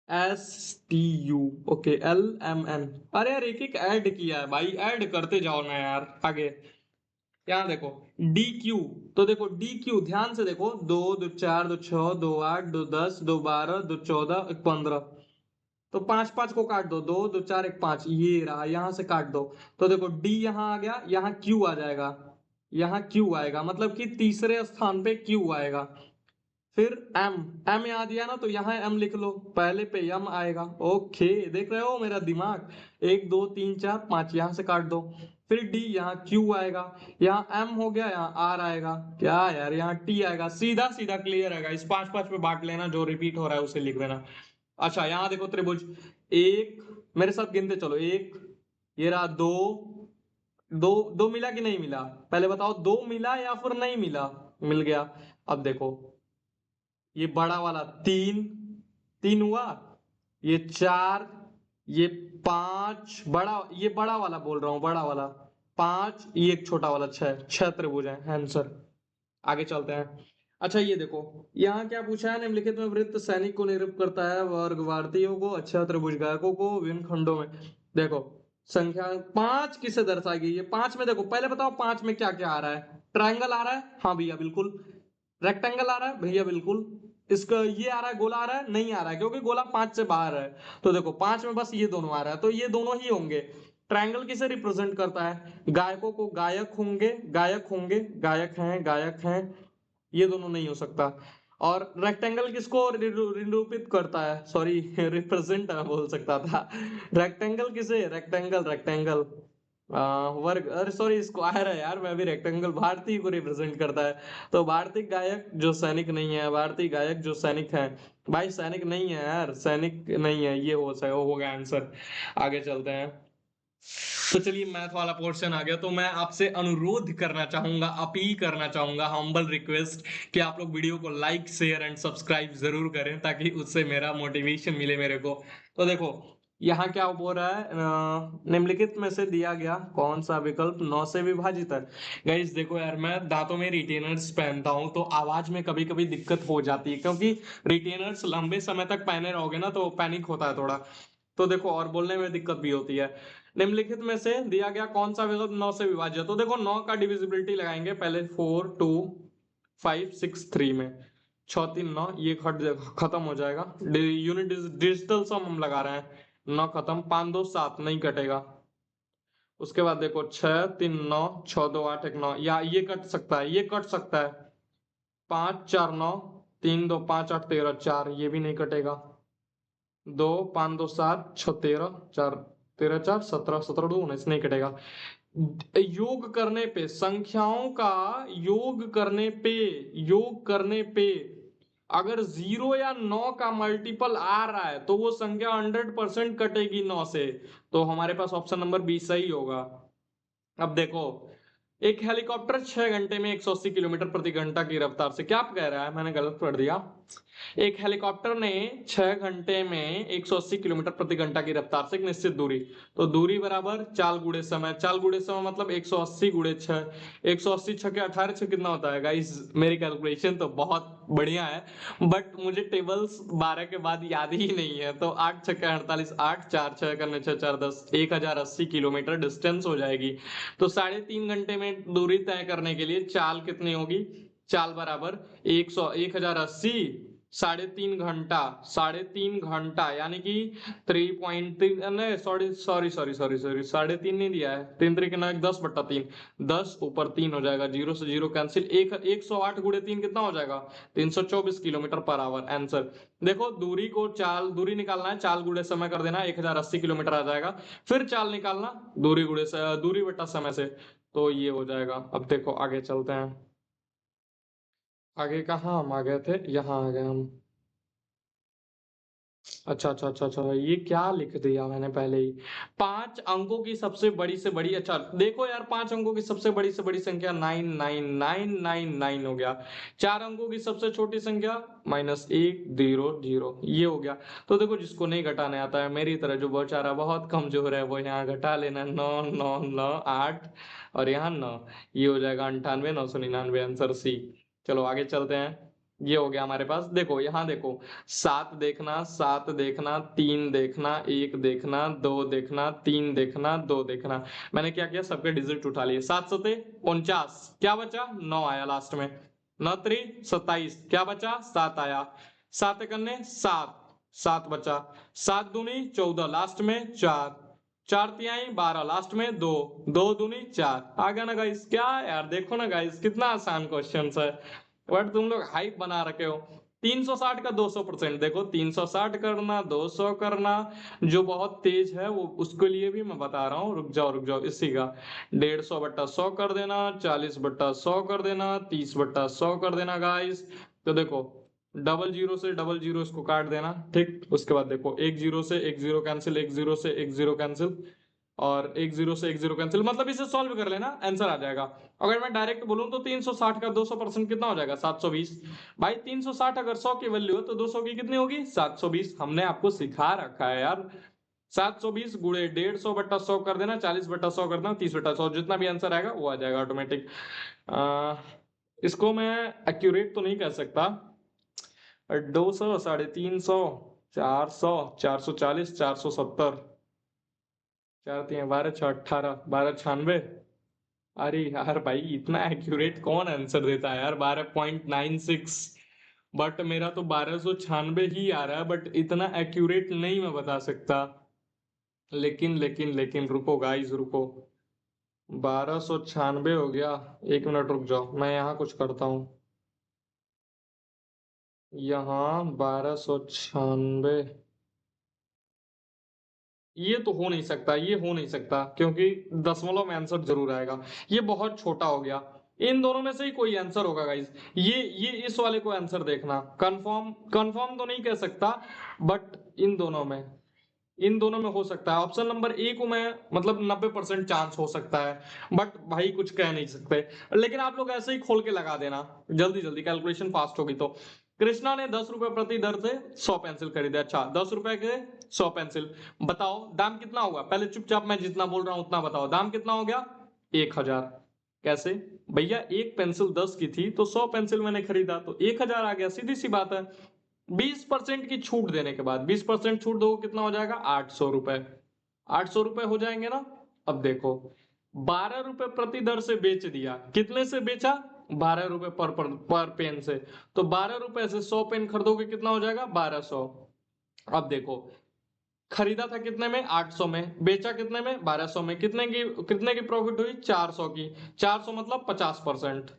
STU। Okay, LMN। अरे यार, एक एक ऐड किया है भाई, ऐड करते जाओ ना यार आगे। यहाँ देखो, DQ। तो देखो, DQ ध्यान से देखो, 2 2 4 2 6 2 8 2 10 2 12 2 14 15। तो पांच पांच को काट दो, 2 2 4 1 5, ये रहा, यहां से काट दो। तो देखो, डी यहाँ आ गया, यहाँ क्यू आ जाएगा। यहाँ क्यू आएगा, मतलब कि तीसरे स्थान पे क्यू आएगा। फिर एम, एम यहाँ दिया ना, तो यहाँ एम लिख लो, पहले पे एम आएगा। ओके, देख रहे हो मेरा दिमाग? 1 2 3 4 5, यहाँ से काट दो। फिर डी, यहाँ क्यू आएगा। यहाँ एम हो गया, यहाँ आर आएगा। क्या यार, यहाँ टी आएगा। सीधा सीधा क्लियर आएगा। इस पांच पांच पे बांट लेना, जो रिपीट हो रहा है उसे लिख देना। अच्छा, यहाँ देखो, त्रिभुज। एक, मेरे साथ गिनते चलो, एक, ये रहा, दो। दो दो मिला कि नहीं मिला? पहले बताओ, दो मिला या फिर नहीं मिला? मिल गया। अब देखो, ये बड़ा वाला तीन, तीन हुआ। ये चार, ये पांच, बड़ा, ये बड़ा वाला बोल रहा हूं, बड़ा वाला। पांच, ये एक छोटा वाला, छह, छह त्रिभुज है आंसर। आगे चलते हैं। अच्छा, ये देखो, यहाँ क्या पूछा है, निम्नलिखित में वृत्त सैनिक को निरूपित करता है, वर्ग भारतीयों को, अच्छा त्रिभुज गायकों को विभिन्न खंडों में। देखो, संख्या पांच किसे दर्शाई गई है? पांच में देखो, पहले बताओ पांच में क्या क्या आ रहा है। ट्रायंगल आ रहा है, हाँ भैया बिल्कुल। रेक्टेंगल आ रहा है, भैया बिल्कुल। इसका ये आ रहा है, गोला आ रहा है, नहीं आ रहा है, क्योंकि गोला पांच से बाहर है। तो देखो, पांच में बस ये दोनों आ रहा है, तो ये दोनों ही होंगे। ट्रायंगल किसे रिप्रेजेंट करता है? गायकों को, गायक होंगे, गायक होंगे, गायक हैं, गायक हैं। ये दोनों नहीं हो सकता। और रेक्टेंगल किसको निरूपित करता है, सॉरी रिप्रेजेंट बोल सकता था। रेक्टेंगल किसे, रेक्टेंगल, रेक्टेंगल वर्ग, अरे सॉरी, स्क्वायर है यार, मैं भी रेक्टेंगल, भारतीय को रिप्रेजेंट करता है। तो भारतीय गायक जो सैनिक नहीं है, भारतीय गायक जो सैनिक है। भाई सैनिक नहीं है यार, सैनिक नहीं है, ये हो गया आंसर। आगे चलते हैं। तो चलिए, मैथ वाला पोर्शन आ गया, तो मैं आपसे अनुरोध करना चाहूंगा, अपील करना चाहूंगा, हम्बल रिक्वेस्ट, कि आप लोग वीडियो को लाइक शेयर एंड सब्सक्राइब जरूर करें, ताकि उससे मेरा मोटिवेशन मिले मेरे को। तो देखो, यहाँ क्या बोल रहा है, निम्नलिखित में से दिया गया कौन सा विकल्प 9 से विभाजित है? गाइस देखो यार, मैं दांतों में रिटेनर्स पहनता हूँ, तो आवाज में कभी कभी दिक्कत हो जाती है, क्योंकि रिटेनर्स लंबे समय तक पहने रहोगे ना, तो पैनिक होता है थोड़ा। तो देखो, और बोलने में दिक्कत भी होती है। निम्नलिखित में से दिया गया कौन सा विकल्प 9 से विभाज्य है? तो देखो, 9 का डिविजिबिलिटी लगाएंगे पहले, 4 2 5 6 3 में। 6 3 9, ये खत्म हो जाएगा। यूनिट डिजिटल सम हम लगा रहे हैं। 9 खत्म, 5 2 7 नहीं कटेगा। उसके बाद देखो 6 3 9, 6 2 8 1 9, या ये कट सकता है, ये कट सकता है। 5 4 9, 3 2 5 8 13 4, ये भी नहीं कटेगा। 2 5 2 7 6 13 4, 13 4 17 17 2 19, नहीं कटेगा। योग करने पे संख्याओं का योग करने पे अगर 0 या 9 का मल्टीपल आ रहा है तो वो संख्या 100% कटेगी 9 से। तो हमारे पास ऑप्शन नंबर बी सही होगा। अब देखो, एक हेलीकॉप्टर 6 घंटे में 180 किलोमीटर प्रति घंटा की रफ्तार से, क्या कह रहा है, मैंने गलत पढ़ दिया। एक हेलीकॉप्टर ने 6 घंटे में 180 किलोमीटर प्रति घंटा की रफ्तार से एक निश्चित दूरी, तो दूरी बराबर चाल गुणे समय, चाल गुणे समय मतलब 180 गुणे 6, 180 छके 18 6 कितना होता है गाइस? मेरी कैलकुलेशन तो बहुत बढ़िया है, बट मुझे टेबल्स 12 के बाद याद ही नहीं है। तो 8 छके 48, 8 4 6 करने 6 4 10, 1080 किलोमीटर डिस्टेंस हो जाएगी। तो 3.5 घंटे में दूरी तय करने के लिए चाल कितनी होगी? चाल बराबर 1080, 3.5 घंटा, 3.5 घंटा यानी कि 3.3, नहीं sorry sorry sorry sorry sorry, 3.5 नहीं दिया है, 3 3 के 10/3, 10 ऊपर 3 हो जाएगा, 0 से 0 कैंसिल। 108 गुणे 3 कितना हो जाएगा? 324 किलोमीटर पर आवर। आंसर देखो, दूरी निकालना है, चाल गुणे समय कर देना, 1080 किलोमीटर आ जाएगा। फिर चाल निकालना दूरी बटा समय से, तो ये हो जाएगा। अब देखो आगे चलते हैं। आगे कहाँ हम आ गए थे? यहाँ आ गए हम। अच्छा अच्छा अच्छा अच्छा, ये क्या लिख दिया मैंने पहले ही? 5 अंकों की सबसे बड़ी से बड़ी, अच्छा देखो यार, 5 अंकों की सबसे बड़ी से बड़ी संख्या 99999 हो गया। 4 अंकों की सबसे छोटी संख्या -100, ये हो गया। तो देखो, जिसको नहीं घटाने आता है, मेरी तरह जो बेचारा बहुत कमजोर है, वो यहाँ घटा लेना, 9 9 9 8 और यहाँ 9, ये हो जाएगा 98 999, आंसर सी। चलो आगे चलते हैं। ये हो गया हमारे पास। देखो यहाँ देखो, 7 देखना, 3 देखना, 1 देखना, 2 देखना, 3 देखना, 2 देखना। मैंने क्या किया, सबके डिजिट उठा लिए। 7 सते 49, क्या बचा? 9 आया लास्ट में। 9 3 27, क्या बचा? 7 आया। 7 कन्ने 7, 7 बचा। 7 दूनी 14, लास्ट में 4, 4 तिहाई 12, लास्ट में 2, 2 दूनी 4। आ गया ना गाइस? क्या यार, देखो ना गाइस, कितना आसान क्वेश्चन है, बट तुम लोग हाइप बना रखे हो। 360 का 200%, देखो 360 करना, 200 करना, जो बहुत तेज है वो, उसके लिए भी मैं बता रहा हूँ, रुक जाओ इसी का 150/100 कर देना, 40/100 कर देना, 30/100 कर देना गाइस। तो देखो, डबल जीरो से डबल जीरो इसको काट देना, ठीक। उसके बाद देखो, एक जीरो से एक जीरो कैंसिल, एक जीरो से एक जीरो कैंसिल, और एक जीरो से एक जीरो कैंसिल, मतलब इसे सॉल्व कर लेना, आंसर आ जाएगा। अगर मैं डायरेक्ट बोलूं तो 360 का 200% कितना हो जाएगा? 720। भाई 360 अगर 100 की वैल्यू है तो 200 की कितनी होगी? 720। हमने आपको सिखा रखा है यार। 720 गुणे 150/100 कर देना, 40/100 कर देना, 30/100, जितना भी आंसर आएगा वो आ जाएगा ऑटोमेटिक। इसको मैं एक्यूरेट तो नहीं कह सकता, 200, 350, 400, 440, 470, 4 3 12 6 18, 1296। अरे यार भाई, इतना एक्यूरेट कौन आंसर देता है यार? 12.96, बट मेरा तो 1296 ही आ रहा है, बट इतना एक्यूरेट नहीं मैं बता सकता। लेकिन रुको गाइस, रुको। 1296 हो गया। 1 मिनट रुक जाओ, मैं यहाँ कुछ करता हूँ। यहाँ 1296, ये तो हो नहीं सकता, ये हो नहीं सकता, क्योंकि दशमलव में आंसर जरूर आएगा। ये बहुत छोटा हो गया। इन दोनों में से ही कोई आंसर होगा गाइस। ये इस वाले को आंसर देखना, कंफर्म कंफर्म तो नहीं कह सकता, बट इन दोनों में हो सकता है। ऑप्शन नंबर ए को मैं, मतलब 90% चांस हो सकता है, बट भाई कुछ कह नहीं सकते। लेकिन आप लोग ऐसे ही खोल के लगा देना, जल्दी जल्दी, कैलकुलेशन फास्ट होगी तो। कृष्णा ने 10 रुपए प्रति दर से 100 पेंसिल खरीदे। अच्छा, 10 रुपए के 100 पेंसिल, बताओ दाम कितना होगा? पहले चुपचाप मैं जितना बोल रहा हूं उतना बताओ, दाम कितना हो गया? 1000। कैसे भैया? एक पेंसिल 10 की थी तो 100 पेंसिल मैंने खरीदा तो 1000 आ गया, सीधी सी बात है। 20% की छूट देने के बाद, 20% छूट दो, कितना हो जाएगा? 800 रुपए। 800 रुपए हो जाएंगे ना? अब देखो, 12 रुपए प्रति दर से बेच दिया, कितने से बेचा? 12 रुपए पर पेन से। तो 12 रुपए से 100 पेन खरीदोगे, कितना हो जाएगा? 1200। अब देखो, खरीदा था कितने में, 800 में, बेचा कितने में, 1200 में, कितने की प्रॉफिट हुई, 400 की। 400 मतलब 50%।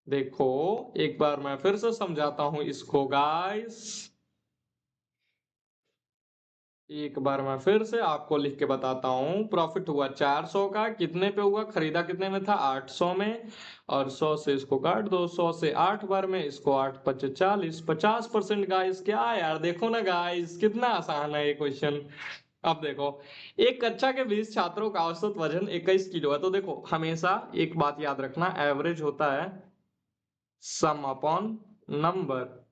देखो एक बार मैं फिर से समझाता हूं इसको गाइस, एक बार मैं फिर से आपको लिख के बताता हूं। प्रॉफिट हुआ 400 का, कितने पे हुआ, खरीदा कितने में था, 800 में, और 100 से इसको काट दो, 100 से 8 बार में, इसको 8 पचे 40, 50% गाइस। क्या है यार, देखो ना गाइस कितना आसान है ये क्वेश्चन। अब देखो, एक कक्षा के 20 छात्रों का औसत वजन 21 किलो है। तो देखो हमेशा एक बात याद रखना, एवरेज होता है सम अपॉन नंबर,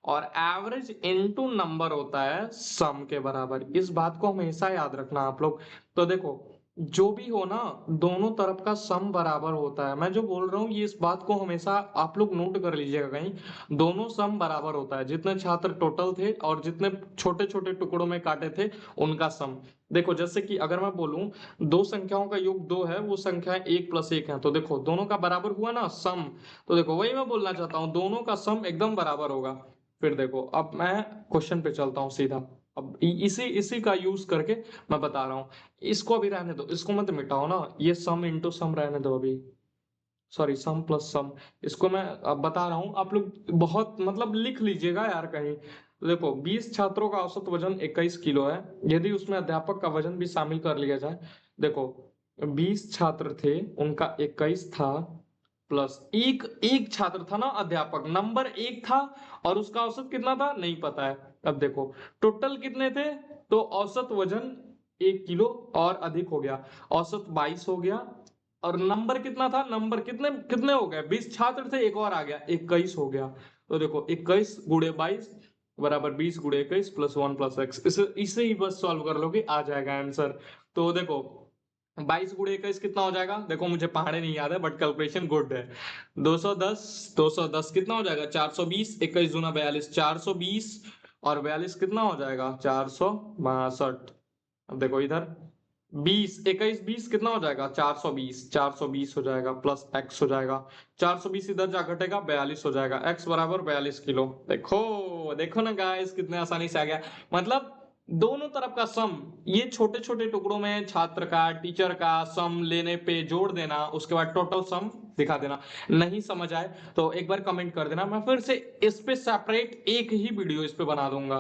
और एवरेज इनटू नंबर होता है सम के बराबर। इस बात को हमेशा याद रखना आप लोग। तो देखो जो भी हो ना, दोनों तरफ का सम बराबर होता है। मैं जो बोल रहा हूँ ये, इस बात को हमेशा आप लोग नोट कर लीजिएगा कहीं, दोनों सम बराबर होता है। जितने छात्र टोटल थे और जितने छोटे छोटे टुकड़ों में काटे थे उनका सम। देखो जैसे कि अगर मैं बोलूं दो संख्याओं का योग 2 है, वो संख्याएं 1 + 1 है, तो देखो दोनों का बराबर हुआ ना सम। तो देखो वही मैं बोलना चाहता हूँ, दोनों का सम एकदम बराबर होगा। फिर देखो अब मैं क्वेश्चन पे चलता हूँ सीधा। अब इसी इसी का यूज करके मैं बता रहा हूँ। इसको अभी रहने दो, इसको मत मिटाओ ना, ये सम इंटू सम रहने दो अभी, सॉरी सम प्लस सम। इसको मैं अब बता रहा हूँ, आप लोग बहुत मतलब लिख लीजिएगा यार कहीं। तो देखो 20 छात्रों का औसत वजन 21 किलो है, यदि उसमें अध्यापक का वजन भी शामिल कर लिया जाए। देखो 20 छात्र थे, उनका 21 था, प्लस एक एक छात्र था ना अध्यापक, नंबर एक था, और उसका औसत कितना था नहीं पता है। अब देखो टोटल कितने थे, तो औसत वजन 1 किलो और अधिक हो गया, औसत 22 हो गया। और नंबर कितना था, नंबर कितने कितने हो गए, 20 छात्र थे, एक और आ गया 21 हो गया। तो देखो 21 गुणे 22 बराबर 20 गुणे 21 प्लस 1 + x, इसे इसे ही बस सॉल्व कर लोगे आ जाएगा आंसर। तो देखो 22 गुणे 21 कितना हो जाएगा, देखो मुझे पहाड़े नहीं याद है बट कैलकुलेशन गुड है। 210, 210 कितना हो जाएगा, 420, 21 दूना 42, 420, और 42 कितना हो जाएगा, 462। अब देखो इधर 20, 21 20 कितना हो जाएगा, 420, 420 हो जाएगा, प्लस x हो जाएगा, 420 इधर जा घटेगा 42 हो जाएगा, x बराबर 42 किलो। देखो देखो ना गाइस कितने आसानी से आ गया। मतलब दोनों तरफ का सम, ये छोटे छोटे टुकड़ों में छात्र का टीचर का सम लेने पे जोड़ देना, उसके बाद टोटल सम दिखा देना। नहीं समझ आए तो एक बार कमेंट कर देना, मैं फिर से इस पे सेपरेट एक ही वीडियो इस पे बना दूंगा।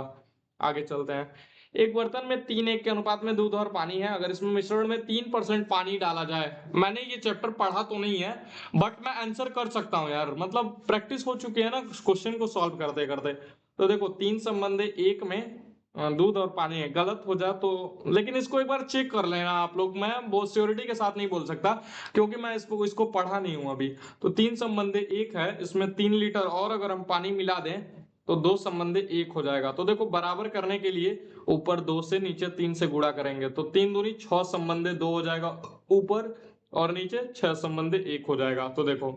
आगे चलते हैं। एक बर्तन में 3:1 के अनुपात में दूध और पानी है, अगर इसमें मिश्रण में 3% पानी डाला जाए। मैंने ये चैप्टर पढ़ा तो नहीं है बट मैं आंसर कर सकता हूँ यार, मतलब प्रैक्टिस हो चुकी है ना क्वेश्चन को सॉल्व करते करते। तो देखो 3 संबंधे 1 में दूध और पानी है, गलत हो जाए तो, लेकिन इसको एक बार चेक कर लेना आप लोग, मैं बहुत श्योरिटी के साथ नहीं बोल सकता क्योंकि मैं इसको इसको पढ़ा नहीं हूं अभी। तो 3 संबंधे 1 है, इसमें 3 लीटर और अगर हम पानी मिला दें तो 2 संबंधे 1 हो जाएगा। तो देखो बराबर करने के लिए ऊपर 2 से नीचे 3 से गुणा करेंगे, तो 3 दूनी 6 संबंधे 2 हो जाएगा ऊपर, और नीचे 6 संबंधे 1 हो जाएगा। तो देखो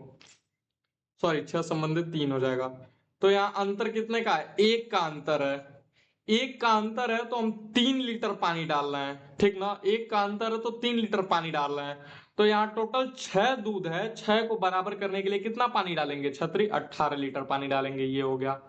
सॉरी 6 संबंधित 3 हो जाएगा। तो यहाँ अंतर कितने का है, 1 का अंतर है। 1 का अंतर है तो हम 3 लीटर पानी डाल रहे हैं, ठीक ना, 1 का अंतर है तो 3 लीटर पानी डाल रहे हैं। तो यहाँ टोटल 6 दूध है, 6 को बराबर करने के लिए कितना पानी डालेंगे छतरी, 18 लीटर पानी डालेंगे, ये हो गया।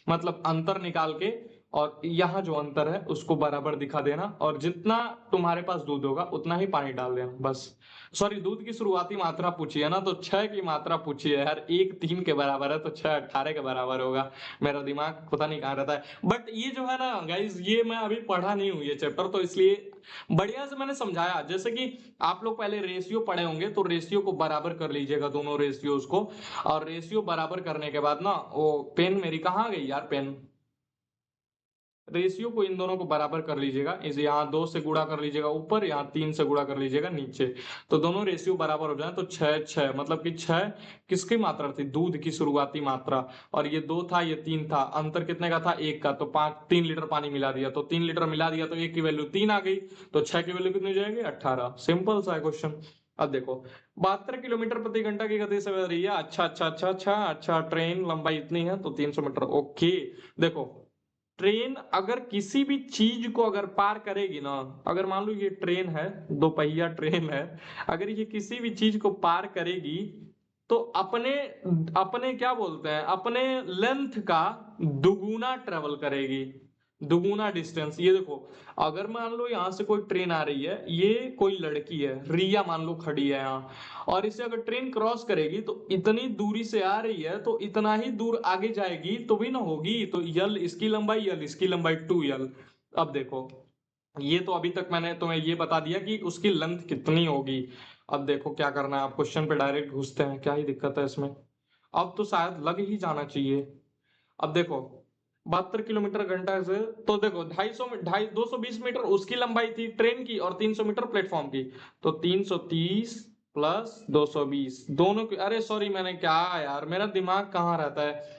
मतलब अंतर निकाल के और यहाँ जो अंतर है उसको बराबर दिखा देना, और जितना तुम्हारे पास दूध होगा उतना ही पानी डाल देना बस। सॉरी दूध की शुरुआती मात्रा पूछी है ना, तो 6 की मात्रा पूछी है यार, 1 3 के बराबर है तो 6 18 के बराबर होगा। मेरा दिमाग पता नहीं कहाँ रहता है, बट ये जो है ना गाइज, ये मैं अभी पढ़ा नहीं हूँ ये चैप्टर, तो इसलिए बढ़िया से मैंने समझाया। जैसे कि आप लोग पहले रेशियो पढ़े होंगे, तो रेशियो को बराबर कर लीजिएगा दोनों रेशियोज को, और रेशियो बराबर करने के बाद ना, वो पेन मेरी कहाँ गई यार, पेन, रेशियो को इन दोनों को बराबर कर लीजिएगा, इसे यहाँ 2 से गुणा कर लीजिएगा ऊपर, यहाँ 3 से गुणा कर लीजिएगा नीचे। तो दोनों रेशियो बराबर हो जाए तो 6 6, मतलब कि 6 किसकी मात्रा थी, दूध की शुरुआती मात्रा, और ये 2 था ये 3 था, अंतर कितने का था 1 का, तो 3 लीटर पानी मिला दिया, तो 3 लीटर मिला दिया तो 1 की वैल्यू 3 आ गई, तो 6 की वैल्यू कितनी हो जाएगी 18। सिंपल सा क्वेश्चन। अब देखो 72 किलोमीटर प्रति घंटा की गति से बह रही है, अच्छा अच्छा अच्छा अच्छा अच्छा, ट्रेन लंबाई इतनी है तो 300 मीटर, ओके। देखो ट्रेन अगर किसी भी चीज को अगर पार करेगी ना, अगर मान लो ये ट्रेन है, दो पहिया ट्रेन है, अगर ये किसी भी चीज को पार करेगी तो अपने अपने क्या बोलते हैं, अपने लेंथ का दुगुना ट्रेवल करेगी। दुगुना डिस्टेंस। ये देखो, अगर मान लो यहाँ से कोई ट्रेन आ रही है, ये कोई लड़की है रिया मान लो खड़ी है यहाँ, और इसे अगर ट्रेन क्रॉस करेगी तो इतनी दूरी से आ रही है तो इतना ही दूर आगे जाएगी तो भी ना होगी, तो यल इसकी लंबाई, यल इसकी लंबाई, 2l। अब देखो, ये तो अभी तक मैंने तुम्हें ये बता दिया कि उसकी लेंथ कितनी होगी। अब देखो क्या करना है, आप क्वेश्चन पे डायरेक्ट घुसते हैं, क्या ही दिक्कत है इसमें। अब तो शायद लग ही जाना चाहिए। अब देखो, 72 किलोमीटर घंटा से, तो देखो 220 मीटर उसकी लंबाई थी ट्रेन की, और 300 मीटर प्लेटफॉर्म की। तो 330 प्लस 220 दोनों की, अरे सॉरी मैंने क्या यार, मेरा दिमाग कहाँ रहता है।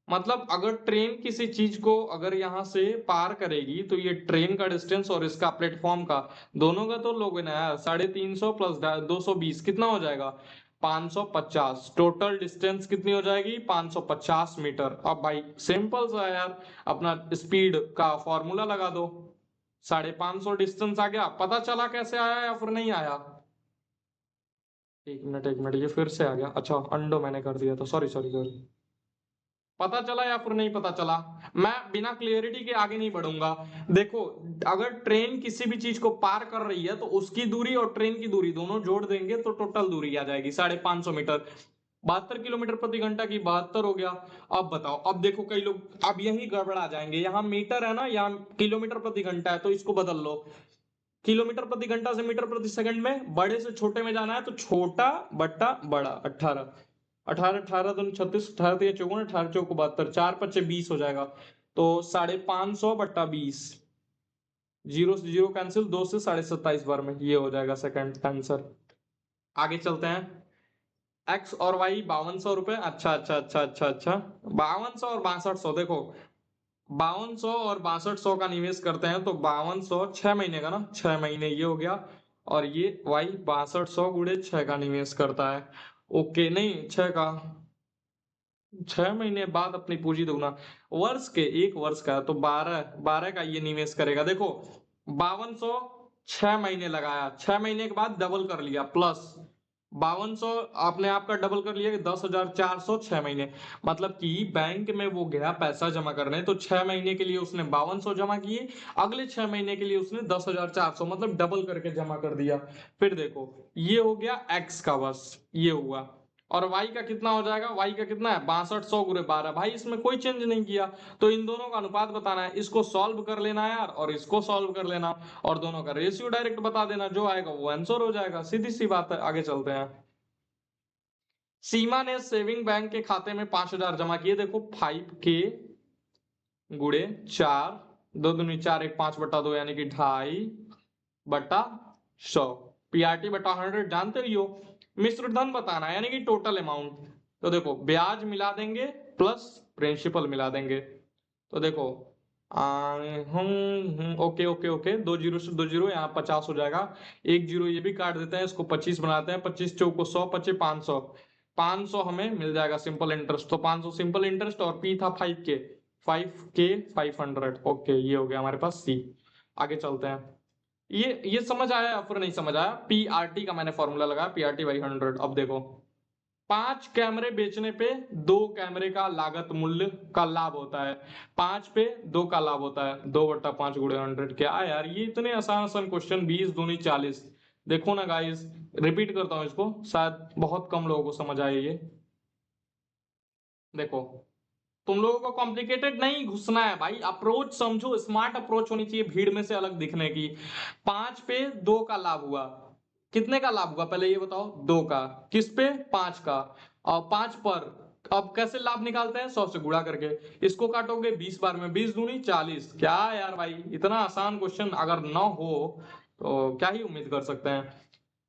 मतलब अगर ट्रेन किसी चीज को अगर यहाँ से पार करेगी तो ये ट्रेन का डिस्टेंस और इसका प्लेटफॉर्म का, दोनों का तो लोग ना यार, 350 प्लस 220 कितना हो जाएगा, 550। टोटल डिस्टेंस कितनी हो जाएगी, 550 मीटर। अब भाई सिंपल सा है यार, अपना स्पीड का फॉर्मूला लगा दो। 550 डिस्टेंस आ गया, पता चला कैसे आया या फिर नहीं आया। एक मिनट ये फिर से आ गया, अच्छा अंडो मैंने कर दिया था, सॉरी सॉरी सॉरी। पता चला या फिर नहीं पता चला, मैं बिना क्लियरिटी के आगे नहीं बढ़ूंगा। देखो, अगर ट्रेन किसी भी चीज को पार कर रही है तो उसकी दूरी और ट्रेन की दूरी दोनों जोड़ देंगे तो टोटल दूरी आ जाएगी 550 मीटर। 72 किलोमीटर प्रति घंटा की 72 हो गया। अब बताओ, अब देखो कई लोग अब यही गड़बड़ा जाएंगे, यहाँ मीटर है ना, यहाँ किलोमीटर प्रति घंटा है, तो इसको बदल लो। किलोमीटर प्रति घंटा से मीटर प्रति सेकंड में बड़े से छोटे में जाना है, तो छोटा बट्टा बड़ा। 18, 18 18 दूनी 36, 18 तिया 54, 18 चौको 72, 4 पच्चे 20 हो जाएगा। तो 550/20, जीरो से जीरो कैंसिल, 2 से 27.5 बार में, ये हो जाएगा सेकंड आंसर। आगे चलते हैं। एक्स और वाई 5200 रुपए, अच्छा अच्छा अच्छा अच्छा अच्छा, 5200 और 6200, देखो 5200 और 6200 का निवेश करते हैं तो 5200 6 महीने का ना, 6 महीने ये हो गया। और ये वाई 6200 गुड़े 6 का निवेश करता है। ओके, नहीं 6 का, 6 महीने बाद अपनी पूंजी दोगुना, वर्ष के, एक वर्ष का तो 12 का ये निवेश करेगा। देखो 5200, 6 महीने लगाया, 6 महीने के बाद डबल कर लिया, प्लस 5200 अपने आप का डबल कर लिया कि 10,400 6 महीने। मतलब कि बैंक में वो गया पैसा जमा करने, तो 6 महीने के लिए उसने 5200 जमा किए, अगले 6 महीने के लिए उसने 10,400 मतलब डबल करके जमा कर दिया। फिर देखो, ये हो गया एक्स का, बस ये हुआ। और y का कितना हो जाएगा, y का कितना है, 6200 गुणे 12, भाई इसमें कोई चेंज नहीं किया। तो इन दोनों का अनुपात बताना है, इसको सॉल्व कर लेना यार और इसको सॉल्व कर लेना, और दोनों का रेशियो डायरेक्ट बता देना, जो आएगा वो आंसर हो जाएगा, सीधी सी बात है। आगे चलते हैं। सीमा ने सेविंग बैंक के खाते में 5000 जमा किए। देखो 5k गुणे 4, 2 दूनी 4, 1 5/2 यानी कि 2.5/100, पीआरटी बटा 100 जानते ही हो। मिश्र धन बताना है यानी कि टोटल अमाउंट। तो देखो ब्याज मिला देंगे प्लस प्रिंसिपल मिला देंगे। तो देखो ओके ओके ओके, 2 जीरो से 2 जीरो, यहाँ 50 हो जाएगा, 1 जीरो ये भी काट देते हैं, इसको 25 बनाते हैं, 25 चौको 100, 25 500, 500 हमें मिल जाएगा सिंपल इंटरेस्ट। तो 500 सिंपल इंटरेस्ट, और पी था 5k, 5k 500। ओके, ये हो गया हमारे पास सी। आगे चलते हैं। ये समझ आया या फिर नहीं समझ आया, पीआरटी का मैंने फॉर्मूला लगाया, पीआरटी/100। अब देखो 5 कैमरे बेचने पे 2 कैमरे का लागत मूल्य का लाभ होता है, 5 पे 2 का लाभ होता है, 2/5 गुणे 100। क्या यार, ये इतने आसान आसान क्वेश्चन, 20 दूनी 40। देखो ना गाइस, रिपीट करता हूं इसको, शायद बहुत कम लोगों को समझ आए ये। देखो, तुम लोगों को कॉम्प्लिकेटेड नहीं घुसना है भाई, अप्रोच समझो, स्मार्ट अप्रोच होनी चाहिए भीड़ में से अलग दिखने की। 5 पे 2 का लाभ हुआ, कितने का लाभ हुआ पहले ये बताओ, 2 का, किस पे, 5 का। और 5 पर अब कैसे लाभ निकालते हैं, 100 से गुणा करके, इसको काटोगे 20 बार में, 20 दूनी 40। क्या यार भाई, इतना आसान क्वेश्चन अगर ना हो तो क्या ही उम्मीद कर सकते हैं।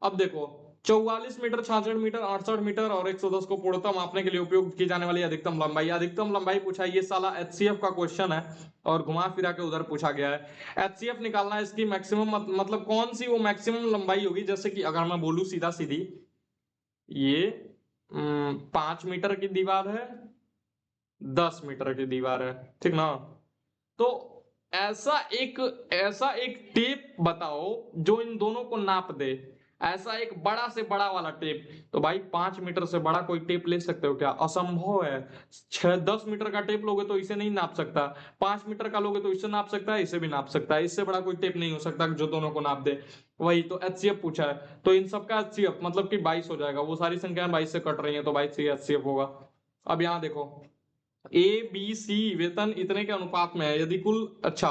अब देखो 44 मीटर, 66 मीटर, 68 मीटर और 110 को पूर्णतः मापने के लिए उपयोग की जाने वाली अधिकतम लंबाई, अधिकतम लंबाई पूछा, ये साला एचसीएफ का क्वेश्चन है और घुमा फिरा के उधर पूछा गया है। एचसीएफ निकालना है, इसकी मैक्सिमम मतलब कौन सी वो मैक्सिमम लंबाई होगी। जैसे कि अगर मैं बोलूं सीधा सीधी, ये 5 मीटर की दीवार है, 10 मीटर की दीवार है, ठीक ना। तो ऐसा एक टेप बताओ जो इन दोनों को नाप दे। ऐसा एक बड़ा से बड़ा वाला टेप, तो भाई 5 मीटर से बड़ा कोई टेप ले सकते हो क्या? असंभव है। 6-10 मीटर का टेप लोगे तो इसे नहीं नाप सकता, 5 मीटर का लोगे तो इसे नाप सकता है, इसे भी नाप सकता है, इससे बड़ा कोई टेप नहीं हो सकता जो दोनों को नाप दे। वही तो एचसीएफ पूछा है, तो इन सबका एचसीएफ मतलब कि 22 हो जाएगा, वो सारी संख्याएं 22 से कट रही हैं तो 22 से एचसीएफ होगा। अब यहाँ देखो, ए बी सी वेतन इतने के अनुपात में है, यदि कुल, अच्छा,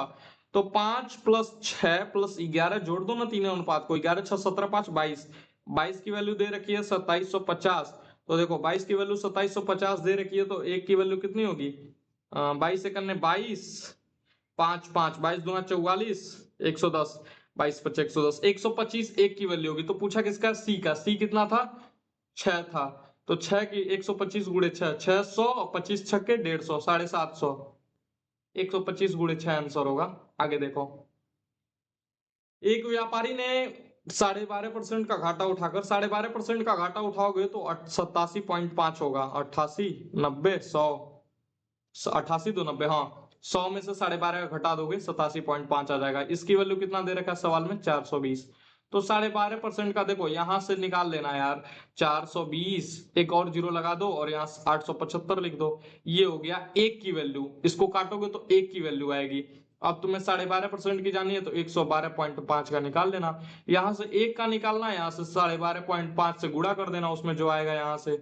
तो 5 + 6 + 11 जोड़ दो ना तीनों अनुपात को, 11 6 17 5 22, 22 की वैल्यू दे रखी है 2750। तो देखो 22 की वैल्यू 2750 दे रखी है, तो एक की वैल्यू कितनी होगी? 22 से करने 22, 5 5 22 दूना 44, 110, 22 5 110, 125 एक की वैल्यू होगी। तो पूछा किसका? सी का। सी कितना था? 6 था। तो 6 की 125 गुणे 6, 600, 25 छक्के 150, 750, 125 गुणे 6 आंसर होगा। आगे देखो, एक व्यापारी ने 12.5% का घाटा उठाकर, 12.5% का घाटा उठाओगे तो 87.5 होगा, 88 90 100, 88 तो 90, हाँ, 100 में से 12.5 घटा दोगे 87.5 आ जाएगा। इसकी वैल्यू कितना दे रखा है सवाल में? 420। तो 12.5% का देखो यहां से निकाल लेना यार, 420, एक और जीरो लगा दो और यहाँ 875 लिख दो, ये हो गया एक की वैल्यू। इसको काटोगे तो एक की वैल्यू आएगी। अब तुम्हें 12.5% की जानी है तो 112.5 का निकाल लेना, यहां से एक का निकालना, यहाँ से 12.5 से गुणा कर देना, उसमें जो आएगा यहाँ से।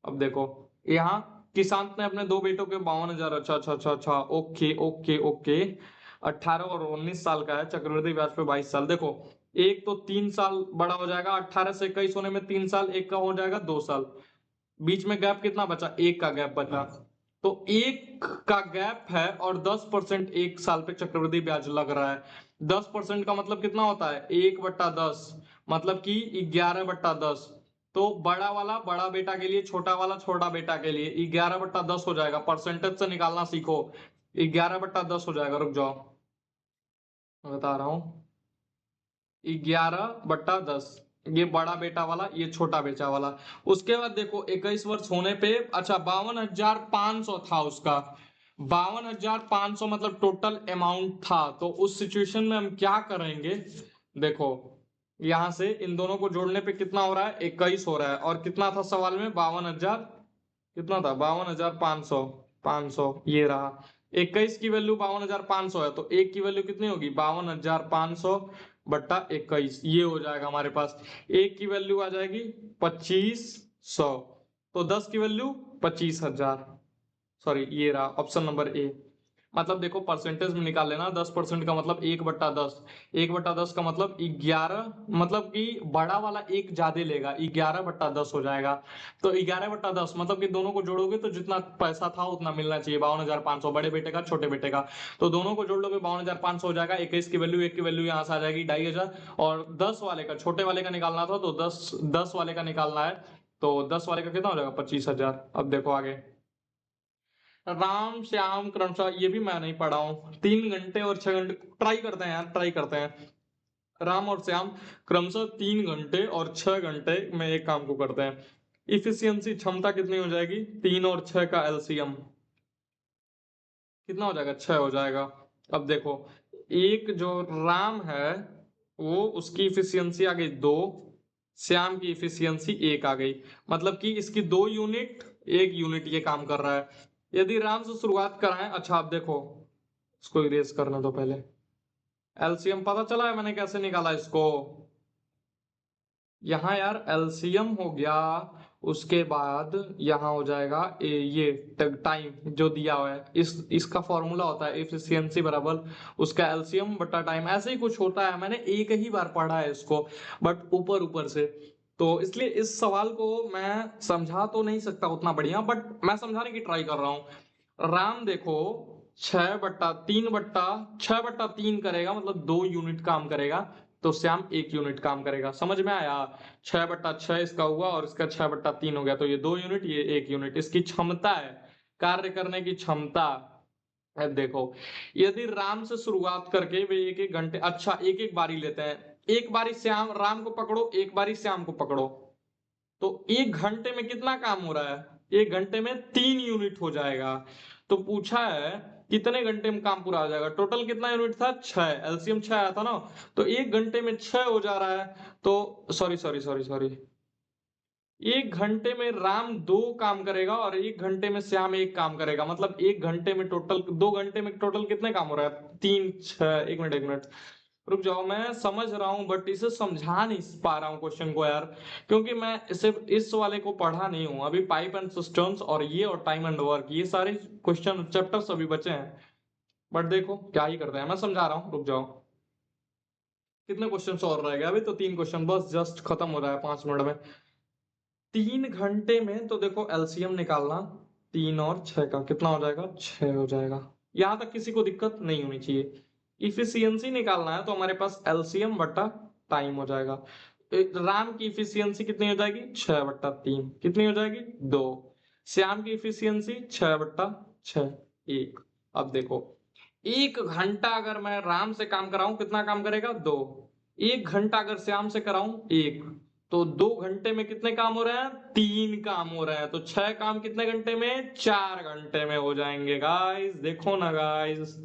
अब देखो, यहाँ किसान ने अपने दो बेटों के 52,000, अच्छा अच्छा अच्छा अच्छा, ओके ओके ओके, 18 और 19 साल का है, चक्रवृद्धि ब्याज पे 22 साल। देखो, एक तो 3 साल बड़ा हो जाएगा, 18 से 21 होने में 3 साल, एक का हो जाएगा 2 साल, बीच में गैप कितना बचा? एक का गैप बचा। तो एक का गैप है और 10% एक साल पे चक्रवृद्धि ब्याज लग रहा है। 10% का मतलब कितना होता है? 1/10, मतलब कि 11/10। तो बड़ा वाला बड़ा बेटा के लिए, छोटा वाला छोटा बेटा के लिए 11/10 हो जाएगा। परसेंटेज से निकालना सीखो, 11/10 हो जाएगा। रुक जाओ, मैं बता रहा हूँ, 11/10, ये बड़ा बेटा वाला, ये छोटा बेटा वाला। उसके बाद देखो 21 वर्ष होने पे, अच्छा 52,500 था उसका, 52,500 मतलब टोटल अमाउंट था। तो उस सिचुएशन में हम क्या करेंगे? देखो, यहां से इन दोनों को जोड़ने पे कितना हो रहा है? 21 हो रहा है, और कितना था सवाल में? 52,000, कितना था? 52,500, 500 ये रहा। 21 की वैल्यू 52,500 है, तो एक की वैल्यू कितनी होगी? 52,500/21, ये हो जाएगा हमारे पास। एक की वैल्यू आ जाएगी 2500, तो 10 की वैल्यू 25,000। सॉरी, ये रहा ऑप्शन नंबर ए। मतलब देखो परसेंटेज में निकाल लेना, 10% का मतलब 1/10, 1/10 का मतलब 11, मतलब कि बड़ा वाला एक ज्यादा लेगा, 11/10 हो जाएगा। तो 11/10 मतलब कि दोनों को जोड़ोगे तो जितना पैसा था उतना मिलना चाहिए, 52,500, बड़े बेटे का छोटे बेटे का। तो दोनों को जोड़ लोगे 52,500 हो जाएगा। 21 की वैल्यू, एक की वैल्यू यहाँ से आ जाएगी 2,500, और 10 वाले का, छोटे वाले का निकालना था, तो 10 वाले का निकालना है, तो 10 वाले का कितना हो जाएगा? 25,000। अब देखो आगे, राम श्याम क्रमशः, ये भी मैं नहीं पढ़ा हूँ, 3 घंटे और 6 घंटे, ट्राई करते हैं यार, ट्राई करते हैं। राम और श्याम क्रमशः 3 घंटे और 6 घंटे में एक काम को करते हैं। इफिशियंसी, क्षमता कितनी हो जाएगी? 3 और 6 का एलसीएम कितना हो जाएगा? 6 हो जाएगा। अब देखो, एक जो राम है वो, उसकी इफिशियंसी आ गई 2, श्याम की इफिशियंसी 1 आ गई, मतलब कि इसकी 2 यूनिट, 1 यूनिट ये काम कर रहा है। यदि राम से शुरुआत कराएं, अच्छा आप देखो, इसको इरेज करने दो पहले। एलसीएम पता चला है मैंने कैसे निकाला इसको? यहाँ यार एलसीएम हो गया, उसके बाद यहाँ हो जाएगा ये टाइम जो दिया हुआ है, इसका फॉर्मूला होता है एफिशिएंसी बराबर उसका एलसीएम बटा टाइम, ऐसे ही कुछ होता है। मैंने एक ही बार पढ़ा है इसको, बट ऊपर ऊपर से, तो इसलिए इस सवाल को मैं समझा तो नहीं सकता उतना बढ़िया, बट मैं समझाने की ट्राई कर रहा हूँ। राम देखो 6/3 करेगा, मतलब 2 यूनिट काम करेगा, तो श्याम 1 यूनिट काम करेगा। समझ में आया? 6/6 इसका हुआ और इसका 6/3 हो गया, तो ये 2 यूनिट, ये 1 यूनिट, इसकी क्षमता है, कार्य करने की क्षमता। अब देखो, यदि राम से शुरुआत करके वे 1-1 घंटे, अच्छा 1-1 बारी लेते हैं, एक बारी श्याम, राम को पकड़ो, एक बारी श्याम को पकड़ो, तो 1 घंटे में कितना काम हो रहा है? 1 घंटे में 3 यूनिट हो जाएगा। तो पूछा है कितने घंटे में काम पूरा हो जाएगा? टोटल कितना यूनिट था? 6, एलसीएम 6 आया था ना, तो 1 घंटे में 6 हो जा रहा है। तो सॉरी सॉरी सॉरी सॉरी, 1 घंटे में राम 2 काम करेगा और 1 घंटे में श्याम 1 काम करेगा, मतलब 1 घंटे में टोटल 2 घंटे में टोटल कितने काम हो रहा है? 3 6, 1 मिनट रुक जाओ, मैं समझ रहा हूँ बट इसे समझा नहीं पा रहा हूँ क्वेश्चन को यार, क्योंकि मैं इसे इस वाले को पढ़ा नहीं हूँ अभी। पाइप एंड सिस्टम्स और ये और टाइम एंड वर्क, ये सारे क्वेश्चन चैप्टर्स अभी बचे हैं, बट देखो क्या ही करते हैं, मैं समझा रहा हूँ, रुक जाओ। कितने क्वेश्चन और रह गए? अभी तो 3 क्वेश्चन बस जस्ट खत्म हो रहा है 5 मिनट में। 3 घंटे में तो देखो एलसीएम निकालना, 3 और 6 का कितना हो जाएगा? 6 हो जाएगा। यहां तक किसी को दिक्कत नहीं होनी चाहिए। इफिशियंसी निकालना है तो हमारे पास एलसीएम बट्टा टाइम हो जाएगा। राम की इफिशियंसी कितनी हो जाएगी? 6/3। कितनी हो जाएगी? 2। श्याम की इफिशियंसी 6/6, 1। अब देखो, 1 घंटा अगर मैं राम से काम कराऊं कितना काम करेगा? 2। 1 घंटा अगर श्याम से कराऊं 1, तो 2 घंटे में कितने काम हो रहे हैं? 3 काम हो रहे हैं। तो 6 काम कितने घंटे में? 4 घंटे में हो जाएंगे गाइस। देखो ना गाइस,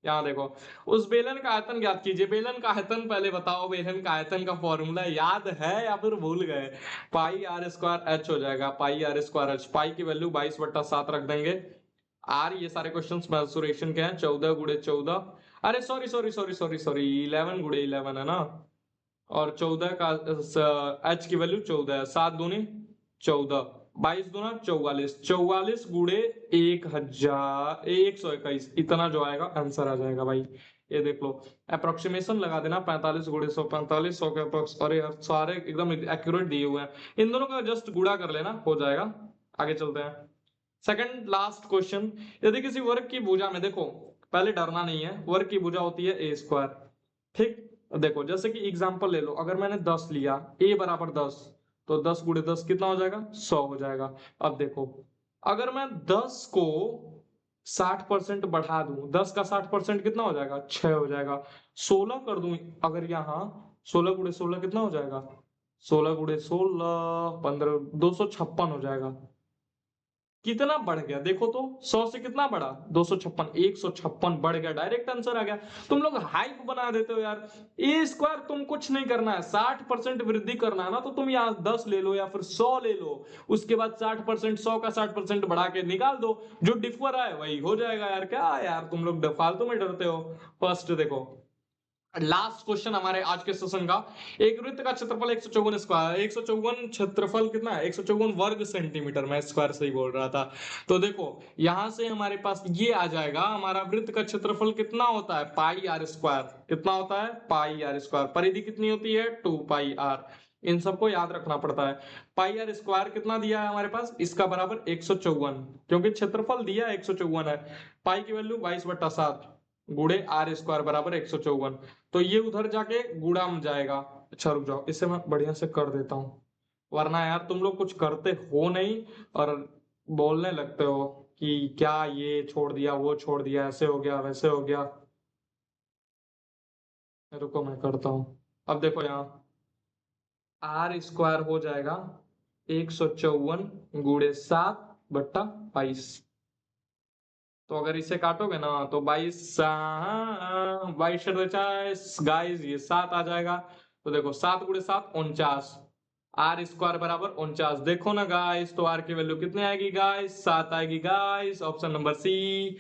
यहाँ देखो, उस बेलन का आयतन ज्ञात कीजिए। बेलन का आयतन पहले बताओ, बेलन का आयतन का फॉर्मूला याद है या फिर भूल गए? पाई आर स्क्वायर एच हो जाएगा, पाई आर स्क्वायर एच। पाई की वैल्यू 22/7 रख देंगे। आर, ये सारे क्वेश्चंस मेंसुरेशन के हैं, 14 गुणे 14, अरे sorry sorry sorry sorry sorry, 11 गुणे 11 है ना, और 14 का एच की वैल्यू 14 है, 7 दूनी 14, 22 दूना 44, 44 गुणे 1,121, इतना जो आएगा आंसर आ जाएगा भाई। ये देख लो, अप्रोक्सीमेशन लगा देना, 45 गुणे 100, 45 100 के अप्रोक्स, अरे यार सारे एकदम एक्यूरेट दिए हुए हैं, इन दोनों का जस्ट गुणा कर लेना हो जाएगा। आगे चलते हैं, सेकंड लास्ट क्वेश्चन। यदि किसी वर्ग की भुजा में, देखो पहले डरना नहीं है, वर्ग की भुजा होती है ए स्क्वायर, ठीक। देखो जैसे कि एग्जांपल ले लो, अगर मैंने 10 लिया, a बराबर 10, तो 10 गुणे 10 कितना हो जाएगा? 100 हो जाएगा। अब देखो, अगर मैं 10 को 60% बढ़ा दूं, 10 का 60% कितना हो जाएगा? 6 हो जाएगा। 16 कर दूं अगर यहाँ, 16 गुणे 16 कितना हो जाएगा? 16 गुणे 16 15, 256 हो जाएगा। कितना बढ़ गया देखो तो, 100 से कितना बढ़ा? 256, 156 बढ़ गया, डायरेक्ट आंसर आ गया। तुम लोग हाइप बना देते हो यार। ए स्क्वायर तुम कुछ नहीं करना है, 60% वृद्धि करना है ना, तो तुम यहाँ 10 ले लो या फिर 100 ले लो, उसके बाद 60%, 100 का 60% बढ़ा के निकाल दो, जो डिफर आए वही हो जाएगा यार। क्या यार तुम लोग फालतू में डरते हो। फर्स्ट देखो, लास्ट क्वेश्चन हमारे आज के सेशन का, एक वृत्त का क्षेत्रफल 154 स्क्वायर, 154 क्षेत्रफल कितना है? 154 वर्ग सेंटीमीटर, मैं स्क्वायर से ही बोल रहा था। तो देखो यहां से हमारे पास ये आ जाएगा, हमारा वृत्त का क्षेत्रफल कितना होता है? पाई आर स्क्वायर। कितना होता है? पाई आर स्क्वायर। परिधि कितनी होती है? 2 पाई आर। इन सबको याद रखना पड़ता है। पाई आर स्क्वायर कितना दिया है हमारे पास? इसका बराबर 154, क्योंकि क्षेत्रफल दिया 154 है। पाई की वैल्यू 22/7 गुणे आर स्क्वायर बराबर 154, तो ये उधर जाके गुणा में जाएगा। अच्छा रुक जाओ, इसे मैं बढ़िया से कर देता हूँ, वरना यार तुम लोग कुछ करते हो नहीं और बोलने लगते हो कि क्या ये छोड़ दिया, वो छोड़ दिया, ऐसे हो गया, वैसे हो गया। रुको मैं करता हूँ। अब देखो यहाँ, आर स्क्वायर हो जाएगा 154 गुणे 7/22। तो अगर इसे काटोगे ना तो 22 गाइस, ये 7 आ जाएगा। तो देखो 7 गुणे 7 49, आर स्क्वायर बराबर 49। देखो ना गाइस, तो आर की वैल्यू कितनी आएगी गाइस? 7 आएगी गाइस, ऑप्शन नंबर सी।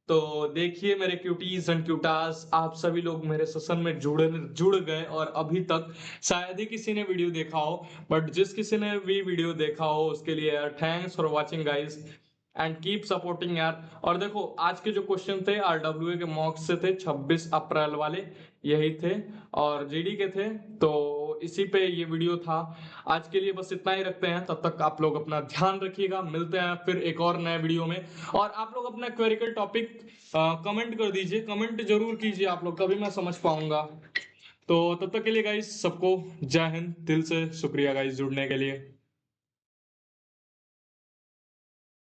तो देखिए मेरे क्यूटीज एंड क्यूटास, आप सभी लोग मेरे सेशन में जुड़ गए, और अभी तक शायद ही किसी ने वीडियो देखा हो, बट जिस किसी ने भी वीडियो देखा हो उसके लिए यार thanks for watching guys, and keep supporting यार। और देखो आज के जो क्वेश्चन थे आरडब्ल्यूए के मॉक्स से थे, 26 अप्रैल वाले यही थे, और जीडी के थे, तो इसी पे ये वीडियो था। आज के लिए बस इतना ही रखते हैं, तब तक आप लोग अपना ध्यान रखिएगा, मिलते हैं फिर एक और नए वीडियो में। और आप लोग अपना क्वेरिकल टॉपिक कमेंट कर दीजिए, कमेंट जरूर कीजिए आप लोग, तभी मैं समझ पाऊंगा। तो तब तक के लिए गाइस सबको जय हिंद, दिल से शुक्रिया गाइस जुड़ने के लिए।